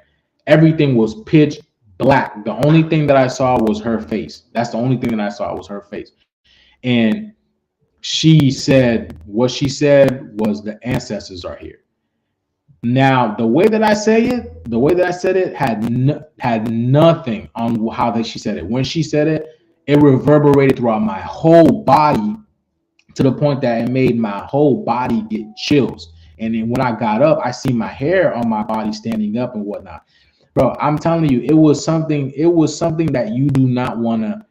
Everything was pitch black. The only thing that I saw was her face. That's the only thing that I saw was her face. And what she said was, the ancestors are here. Now, the way that I said it had nothing on how she said it. When she said it, it reverberated throughout my whole body, to the point that it made my whole body get chills. And then when I got up, I see my hair on my body standing up and whatnot. Bro, I'm telling you, it was something that you do not want to.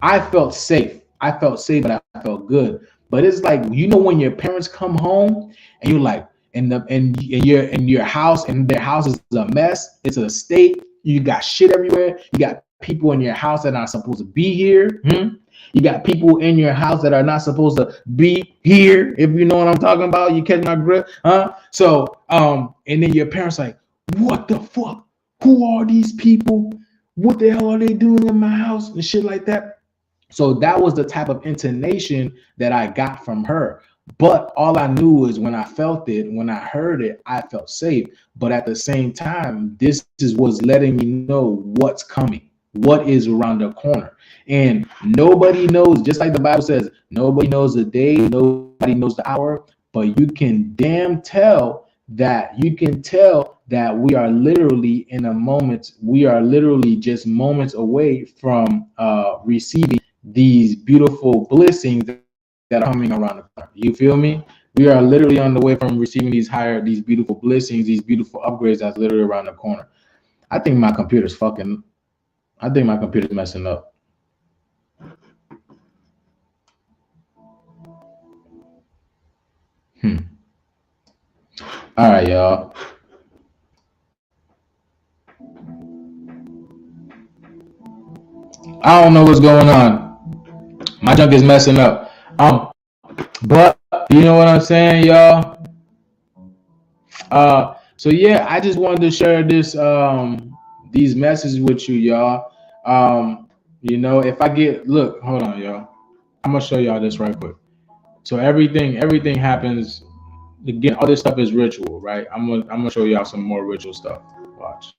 I felt safe. But I felt good. But it's like, when your parents come home and you're like, you're in your house and their house is a mess. It's a state. You got shit everywhere. You got people in your house that are not supposed to be here. You got people in your house that are not supposed to be here. If you know what I'm talking about, you catch my grip, huh? So, and then your parents like, what the fuck? Who are these people? What the hell are they doing in my house and shit like that? So that was the type of intonation that I got from her. But all I knew is when I felt it, when I heard it, I felt safe. But at the same time, this was letting me know what's coming, what is around the corner. And nobody knows, just like the Bible says, nobody knows the day, nobody knows the hour, but you can tell that we are literally in a moment. We are literally just moments away from receiving these beautiful blessings that are coming around the corner. You feel me? We are literally on the way from receiving these beautiful blessings, these beautiful upgrades that's literally around the corner. I think my computer's messing up. All right, y'all. I don't know what's going on. My junk is messing up. But you know what I'm saying, y'all? So yeah, I just wanted to share these messages with you, y'all. If I get look, hold on, y'all. I'm gonna show y'all this right quick. So everything happens. Again, all this stuff is ritual, right? I'm gonna show y'all some more ritual stuff. Watch.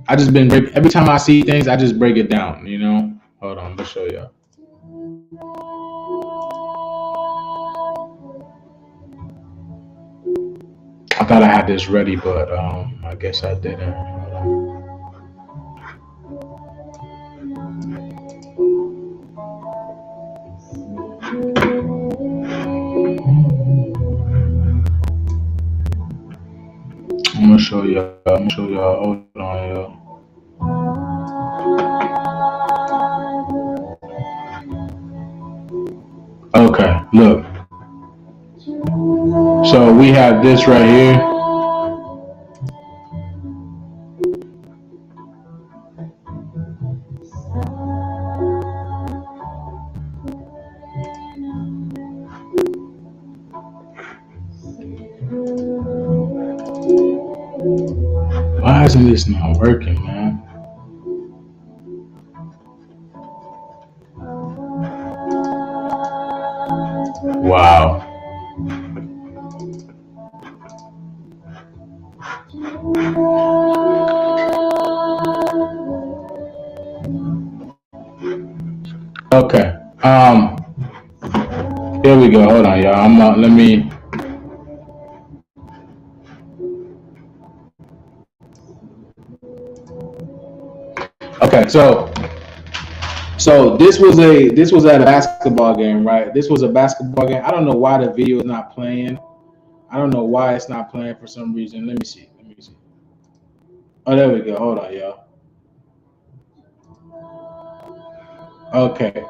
I just been every time I see things, I just break it down. Hold on, let's show y'all. I thought I had this ready, but I guess I didn't. I'm gonna show y'all. Hold on, y'all. Okay, look. So we have this right here. Why isn't this not working, man? Wow. Okay. Here we go. Hold on, y'all. Let me. Okay, so this was at a basketball game, right? This was a basketball game. I don't know why the video is not playing. I don't know why it's not playing for some reason. Let me see. Oh, there we go. Hold on, y'all. Okay.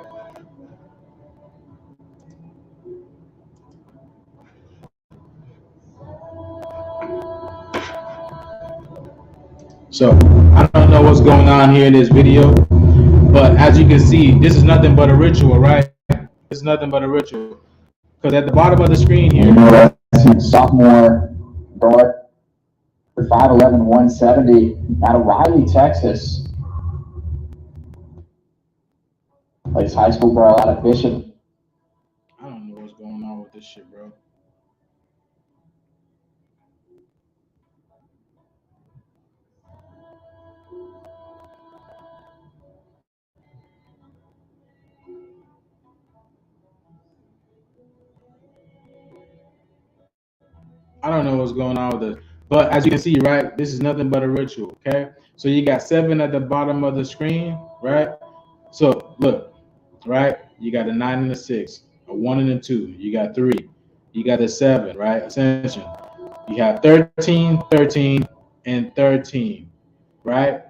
So I don't know what's going on here in this video, but as you can see, this is nothing but a ritual, right? It's nothing but a ritual. Because at the bottom of the screen here, sophomore guard for 5'11", 170 out of Riley, Texas. Plays high school ball out of Bishop. I don't know what's going on with this shit, bro. I don't know what's going on with it. But as you can see, right, this is nothing but a ritual, okay? So you got 7 at the bottom of the screen, right? So look, right? You got a 9 and a 6, a 1 and a 2. You got 3. You got a 7, right? Ascension. You have 13, 13, and 13, right?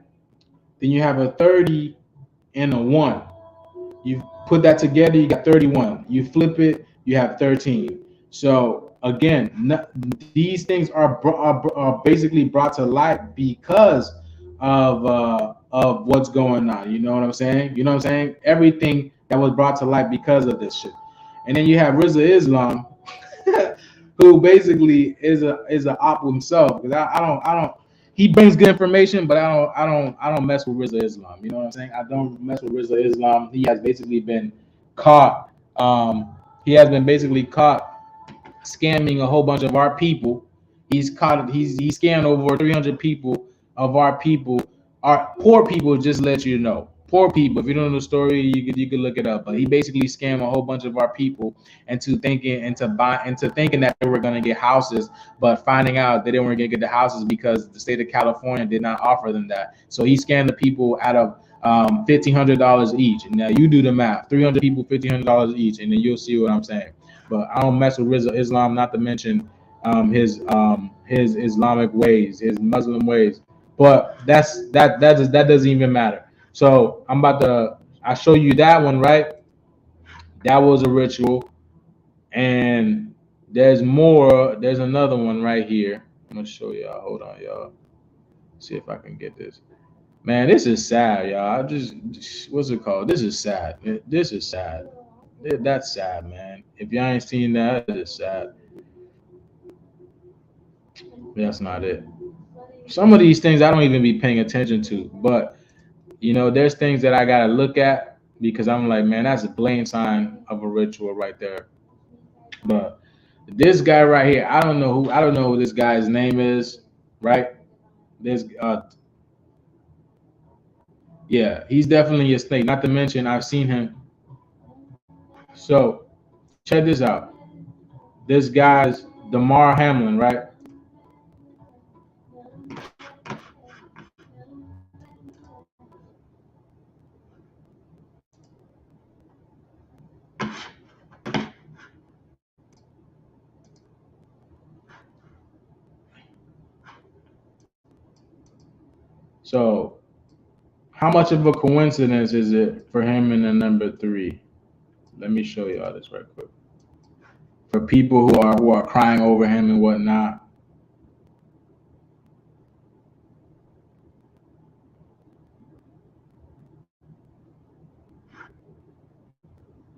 Then you have a 30 and a 1. You put that together, you got 31. You flip it, you have 13. So again, these things are basically brought to light because of what's going on. You know what I'm saying? Everything that was brought to light because of this shit. And then you have Rizza Islam, who basically is a op himself. Because I don't. He brings good information, but I don't mess with Rizza Islam. You know what I'm saying? I don't mess with Rizza Islam. He has basically been caught. He has been basically caught scamming a whole bunch of our people. He's scammed over 300 people of our people. Our poor people, just let you know. Poor people. If you don't know the story, you could look it up. But he basically scammed a whole bunch of our people into thinking that they were gonna get houses, but finding out that they weren't gonna get the houses because the state of California did not offer them that. So he scammed the people out of $1,500 each. And now you do the math. 300 people, $1,500 each, and then you'll see what I'm saying. But I don't mess with Rizza Islam, not to mention his Islamic ways, his Muslim ways. But that doesn't even matter. So I show you that one, right? That was a ritual, and there's more. There's another one right here. I'm gonna show y'all. Hold on, y'all. See if I can get this. Man, this is sad, y'all. What's it called? This is sad. This is sad. That's sad, man. If y'all ain't seen that, it's sad. That's not it. Some of these things I don't even be paying attention to, but there's things that I gotta look at because I'm like, man, that's a blatant sign of a ritual right there. But this guy right here, I don't know who this guy's name is, right? This yeah, he's definitely a snake. Not to mention I've seen him. So check this out. This guy's Damar Hamlin, right? So how much of a coincidence is it for him in the number 3? Let me show you all this right quick. For people who are crying over him and whatnot.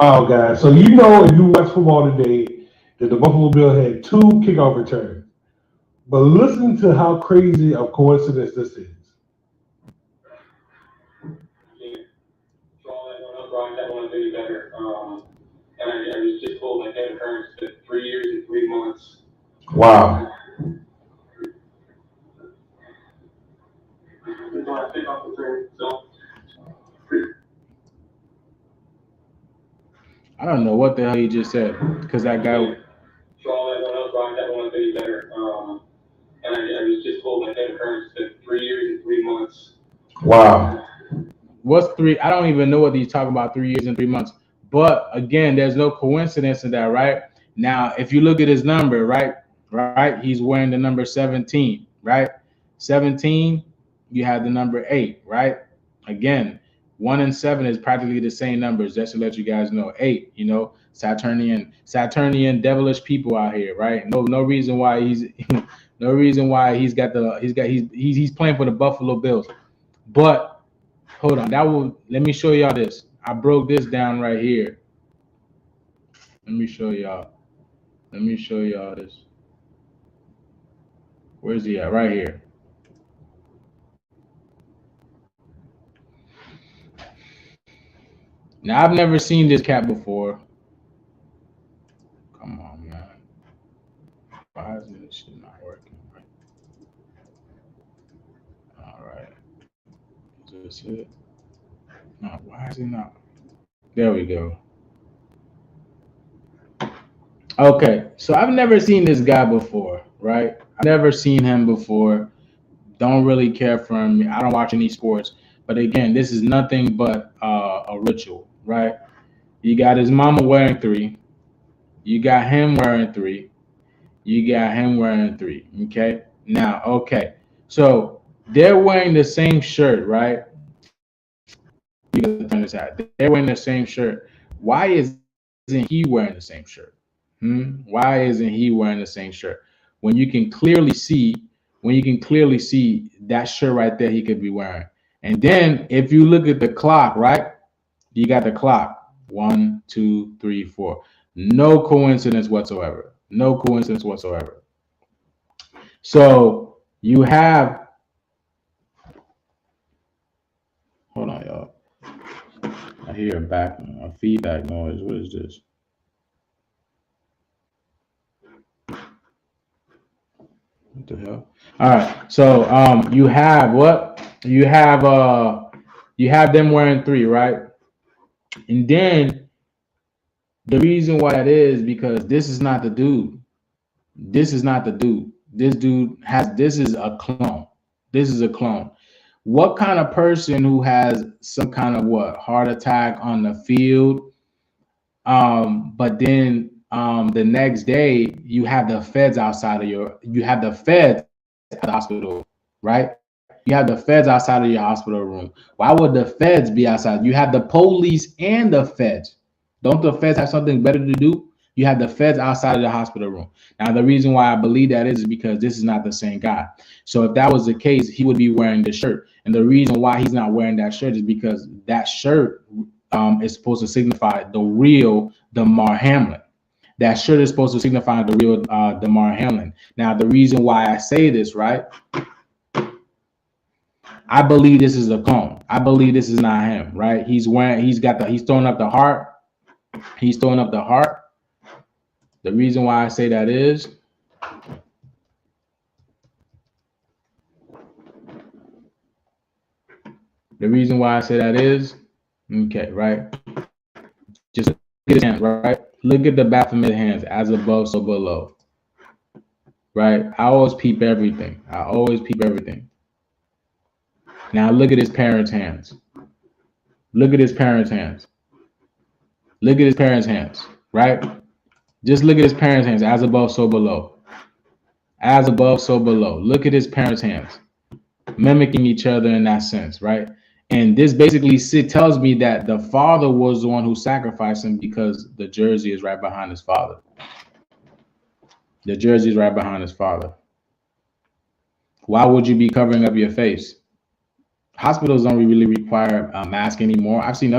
Oh, God. So if you watch football today, that the Buffalo Bills had 2 kickoff returns. But listen to how crazy of coincidence this is. And I was just told my Kevin Kearns that 3 years and 3 months. Wow. I don't know what the hell he just said because that guy. So all everyone else, Brian, that one day better. And I was just told my Kevin Kearns that 3 years and 3 months. Wow. What's 3? I don't even know what he's talking about. 3 years and 3 months. But again, there's no coincidence in that, right? Now, if you look at his number, right, he's wearing the number 17, right? 17, you have the number 8, right? Again, 1 and 7 is practically the same numbers. Just to let you guys know, 8. Saturnian devilish people out here, right? No reason why he's no reason why he's playing for the Buffalo Bills. But hold on, let me show y'all this. I broke this down right here. Let me show y'all this. Where's he at? Right here. Now, I've never seen this cat before. Come on, man. Why is this shit not working? All right. Is this it? No, why is it not? There we go. Okay, so I've never seen this guy before, right? I've never seen him before. Don't really care for him. I don't watch any sports. But again, this is nothing but a ritual, right? You got his mama wearing 3. You got him wearing 3. You got him wearing 3. Okay? Now, okay. So they're wearing the same shirt, right? You gotta turn this out. They're wearing the same shirt. Why isn't he wearing the same shirt? Why isn't he wearing the same shirt? When you can clearly see that shirt right there he could be wearing. And then if you look at the clock, right? You got the clock. 1, 2, 3, 4. No coincidence whatsoever. No coincidence whatsoever. So you have, hold on, y'all. I hear a feedback noise. What is this? What the hell? All right. So you have what? You have them wearing 3, right? And then the reason why that is because this is not the dude. This is not the dude. This is a clone. This is a clone. What kind of person who has some kind of heart attack on the field? But then the next day you have the feds outside of the hospital, right? You have the feds outside of your hospital room. Why would the feds be outside? You have the police and the feds. Don't the feds have something better to do? You have the feds outside of the hospital room. Now, the reason why I believe that is because this is not the same guy. So if that was the case, he would be wearing the shirt. And the reason why he's not wearing that shirt is because that shirt is supposed to signify the real Damar Hamlin. That shirt is supposed to signify the real Damar Hamlin. Now, the reason why I say this, right? I believe this is a clone. I believe this is not him, right? He's throwing up the heart. He's throwing up the heart. The reason why I say that is okay, right? Just look at his hands, right? Look at the Baphomet hands, as above, so below. Right? I always peep everything. Now look at his parents' hands. Look at his parents' hands. Right? Just look at his parents' hands, as above, so below. As above, so below. Look at his parents' hands, mimicking each other in that sense, right? And this basically tells me that the father was the one who sacrificed him, because the jersey is right behind his father. The jersey is right behind his father. Why would you be covering up your face? Hospitals don't really require a mask anymore. I've seen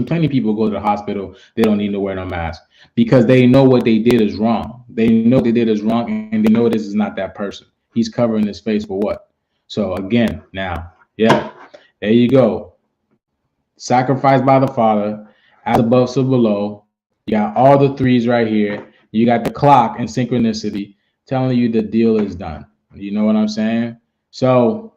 plenty of people go to the hospital. They don't need to wear no mask because they know what they did is wrong. They know they did is wrong, and they know this is not that person. He's covering his face for what? So again, now, yeah, there you go. Sacrificed by the Father, as above, so below. You got all the threes right here. You got the clock and synchronicity telling you the deal is done. You know what I'm saying? So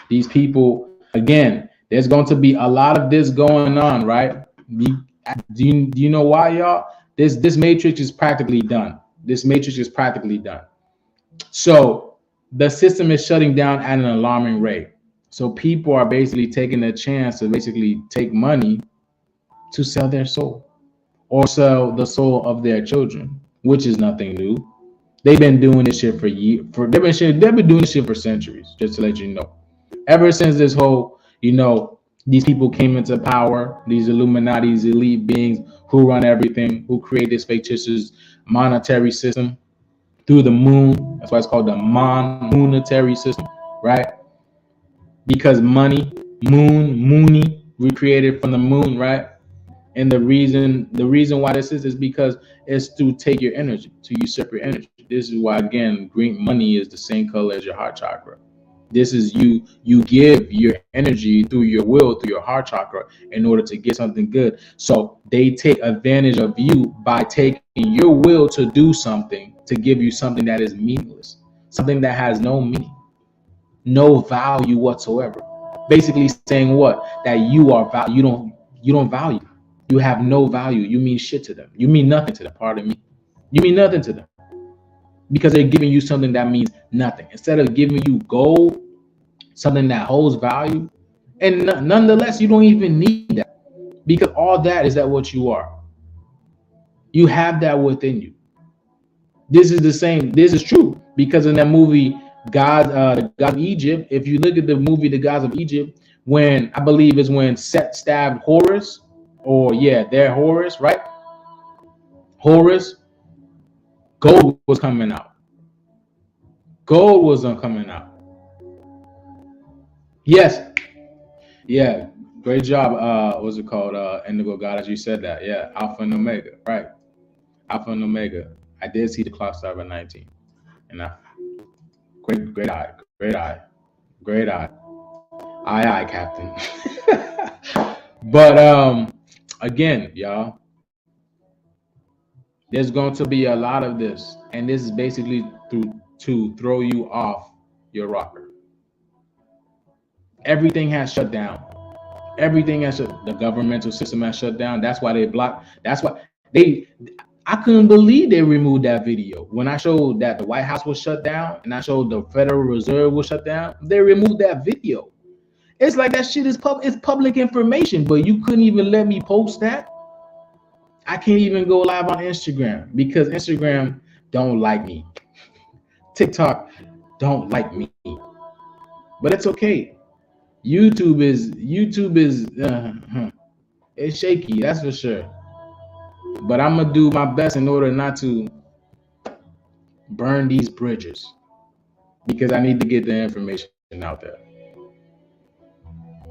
these people, again, there's going to be a lot of this going on, right? Do you know why, y'all? This matrix is practically done. So the system is shutting down at an alarming rate. So people are basically taking a chance to basically take money to sell their soul or sell the soul of their children, which is nothing new. They've been doing this shit for years. They've been doing this shit for centuries, just to let you know. Ever since this whole, these people came into power, these Illuminati, these elite beings who run everything, who create this fictitious monetary system through the moon. That's why it's called the monetary system, right? Because money, moony, we created from the moon, right? And the reason why this is because it's to take your energy, to usurp your energy. This is why, again, green money is the same color as your heart chakra. This is you give your energy through your will, through your heart chakra, in order to get something good. So they take advantage of you by taking your will to do something, to give you something that is meaningless, something that has no meaning, no value whatsoever. Basically saying what? That you are you don't value. You have no value. You mean shit to them. You mean nothing to them. Pardon me. You mean nothing to them. Because they're giving you something that means nothing. Instead of giving you gold, something that holds value, and nonetheless, you don't even need that. Because all that is that what you are. You have that within you. This is the same. This is true. Because in that movie, the Gods of Egypt, if you look at the movie The Gods of Egypt, when I believe is when Set stabbed Horus, they're Horus, right? Horus, gold was coming out. Gold wasn't coming out. Yes. Yeah. Great job. What's it called? Indigo Goddess. You said that. Yeah. Alpha and Omega. Right. Alpha and Omega. I did see the clock start at 19. And great eye. Aye, Captain. But again, y'all, there's going to be a lot of this, and this is basically to throw you off your rocker. Everything has shut down. The governmental system has shut down. That's why they blocked. That's why I couldn't believe they removed that video. When I showed that the White House was shut down and I showed the Federal Reserve was shut down, they removed that video. It's like that shit is it's public information, but you couldn't even let me post that. I can't even go live on Instagram because Instagram don't like me. TikTok don't like me. But it's okay. YouTube is it's shaky, that's for sure. But I'm gonna do my best in order not to burn these bridges because I need to get the information out there.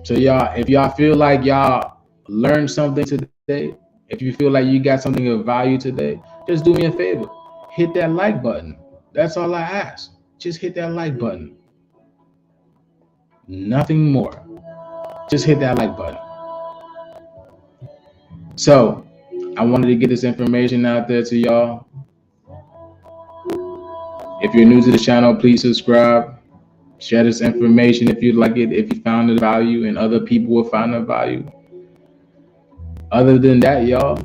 So y'all, if y'all feel like y'all learned something today, If you feel like you got something of value today, just do me a favor. Hit that like button. That's all I ask. Just hit that like button. Nothing more. Just hit that like button. So, I wanted to get this information out there to y'all. If you're new to the channel, please subscribe. Share this information if you like it, if you found the value and other people will find the value. Other than that, y'all,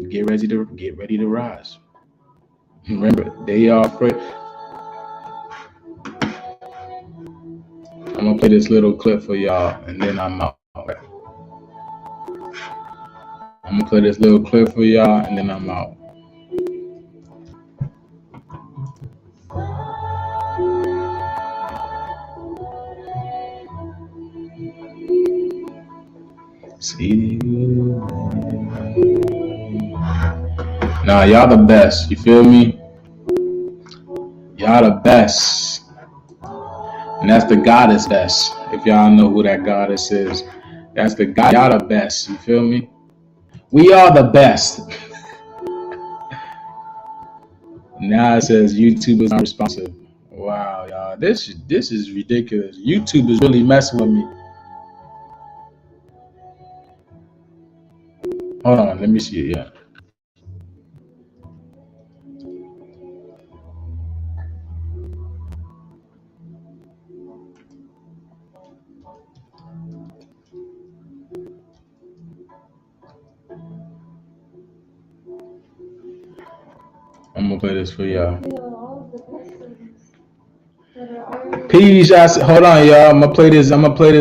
get ready to rise. Remember, they are afraid. I'm gonna play this little clip for y'all and then I'm out. I'm gonna play this little clip for y'all and then I'm out. See you. Nah, y'all the best. You feel me? Y'all the best. And that's the goddess best. If y'all know who that goddess is, that's the god. Y'all the best. You feel me? We are the best. Now it says YouTube is unresponsive. Wow, y'all. This is ridiculous. YouTube is really messing with me. Hold on, let me see it. Yeah. I'm gonna play this for y'all. Peace. Hold on, y'all. I'm gonna play this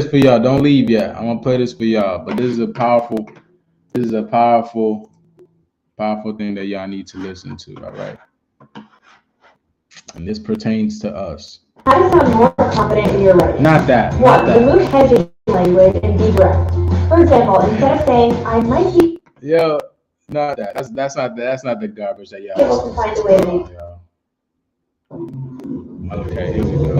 for y'all. Don't leave yet. I'm gonna play this for y'all. But this is a powerful thing that y'all need to listen to. All right. And this pertains to us. How to sound more confident in your writing? Not that. One, remove hedging language and be direct. For example, instead of saying I might be. Yo, not that. That's not the garbage that y'all. Able to find a way to make. Okay, here we go.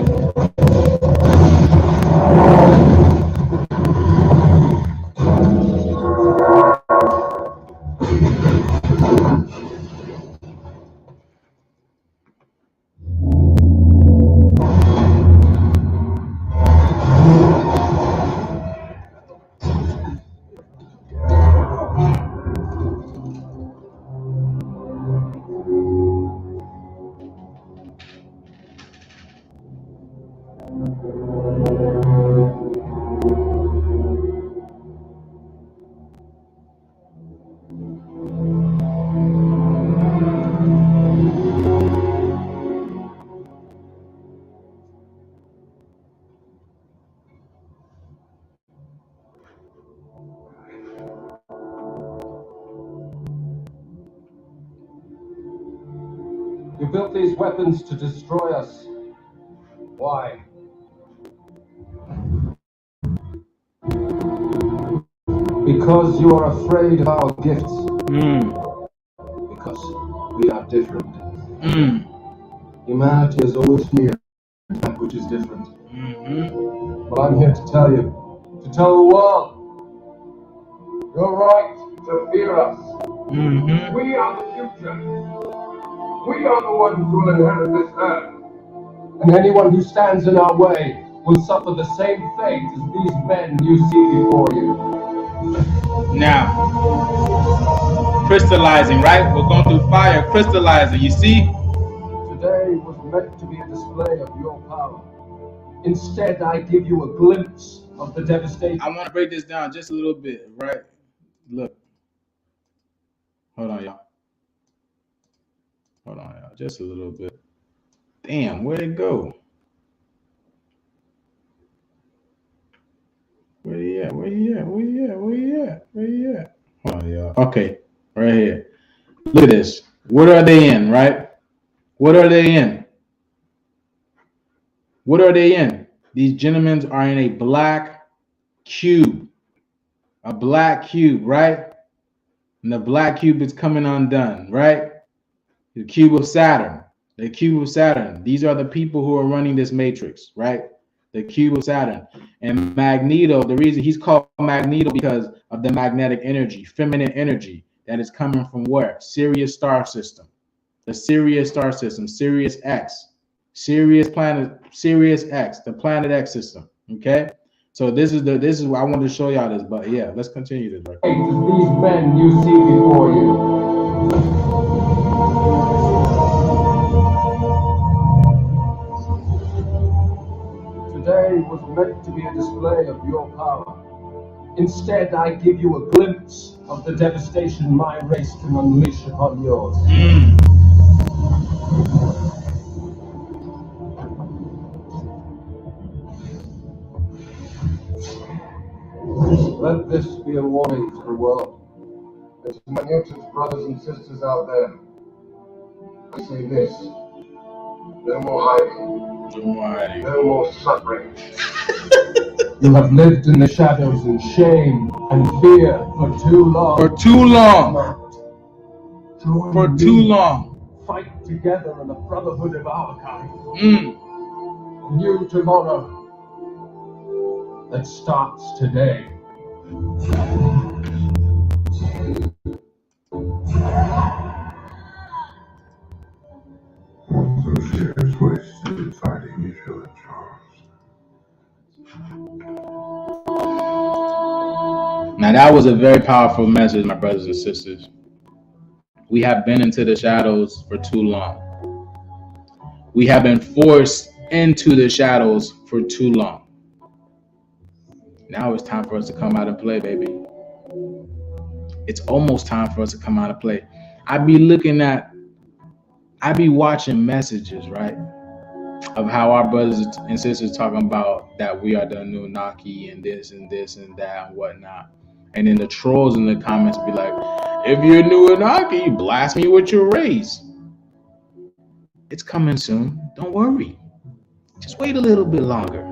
You built these weapons to destroy us. Why? Because you are afraid of our gifts. Because we are different. Humanity has always feared that which is different. But I'm here to tell you, to tell the world, you're right to fear us. We are the future. We are the ones who will inherit this earth. And anyone who stands in our way will suffer the same fate as these men you see before you. Now, crystallizing, right? We're going through fire, crystallizing, you see? Today was meant to be a display of your power. Instead, I give you a glimpse of the devastation. I want to break this down just a little bit, right? Look. Hold on, y'all. Just a little bit. Damn, where'd it go? Where you at? Hold on, y'all. Okay, right here. Look at this. What are they in, right? What are they in? These gentlemen are in a black cube. A black cube, right? And the black cube is coming undone, right? The cube of Saturn. These are the people who are running this matrix, right? The cube of Saturn. And Magneto, the reason he's called Magneto because of the magnetic energy, feminine energy that is coming from where? Sirius star system. The Sirius star system, Sirius X. Sirius X, the planet X system. Okay? So this is what I wanted to show y'all this, but yeah, let's continue this. Right? These men you see before you. Today was meant to be a display of your power. Instead, I give you a glimpse of the devastation my race can unleash upon yours. Let this be a warning to the world. And to my mutant brothers and sisters out there, I say this: no more hiding, no more suffering. You have lived in the shadows in shame and fear for too long. For too long. Fight together in the brotherhood of our kind. New tomorrow that starts today. Those years wasted fighting each other, Charles. Now that was a very powerful message, my brothers and sisters. We have been into the shadows for too long. We have been forced into the shadows for too long. Now it's time for us to come out and play, baby. It's almost time for us to come out and play. I be watching messages, right, of how our brothers and sisters talking about that we are the Anunnaki and this and that and whatnot. And then the trolls in the comments be like, if you're Anunnaki, blast me with your race. It's coming soon. Don't worry. Just wait a little bit longer.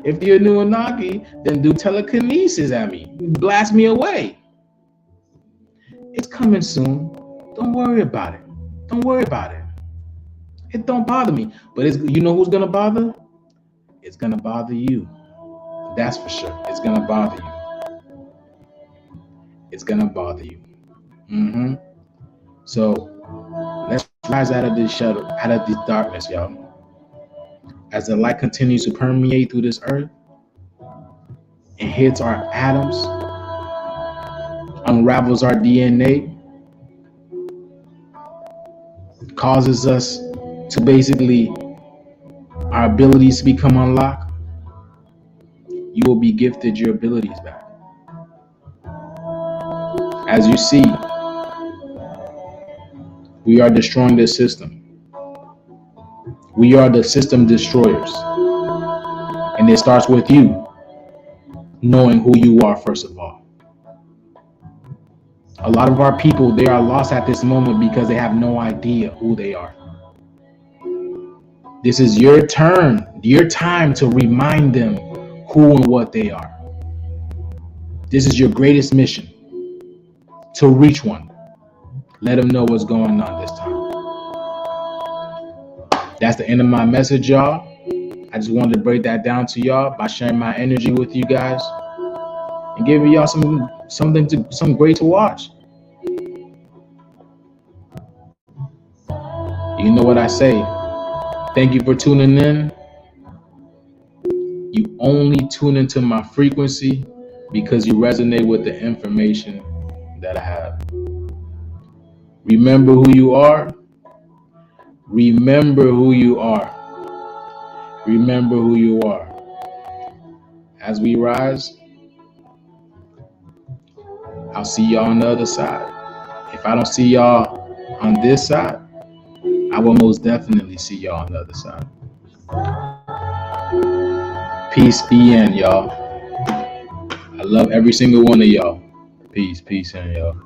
If you're Anunnaki, then do telekinesis at me. Blast me away. It's coming soon. Don't worry about it. Don't worry about it. It don't bother me. But you know who's going to bother? It's going to bother you. That's for sure. It's going to bother you. It's going to bother you. So let's rise out of this shadow, out of this darkness, y'all. As the light continues to permeate through this earth and hits our atoms, unravels our DNA, causes us to basically, our abilities to become unlocked, you will be gifted your abilities back. As you see, we are destroying this system. We are the system destroyers. And it starts with you knowing who you are, first of all. A lot of our people, they are lost at this moment because they have no idea who they are. This is your turn, your time to remind them who and what they are. This is your greatest mission, to reach one. Let them know what's going on this time. That's the end of my message, y'all. I just wanted to break that down to y'all by sharing my energy with you guys and giving y'all some great to watch. You know what I say? Thank you for tuning in. You only tune into my frequency because you resonate with the information that I have. Remember who you are. Remember who you are. Remember who you are. As we rise, I'll see y'all on the other side. If I don't see y'all on this side, I will most definitely see y'all on the other side. Peace be in, y'all. I love every single one of y'all. Peace in, y'all.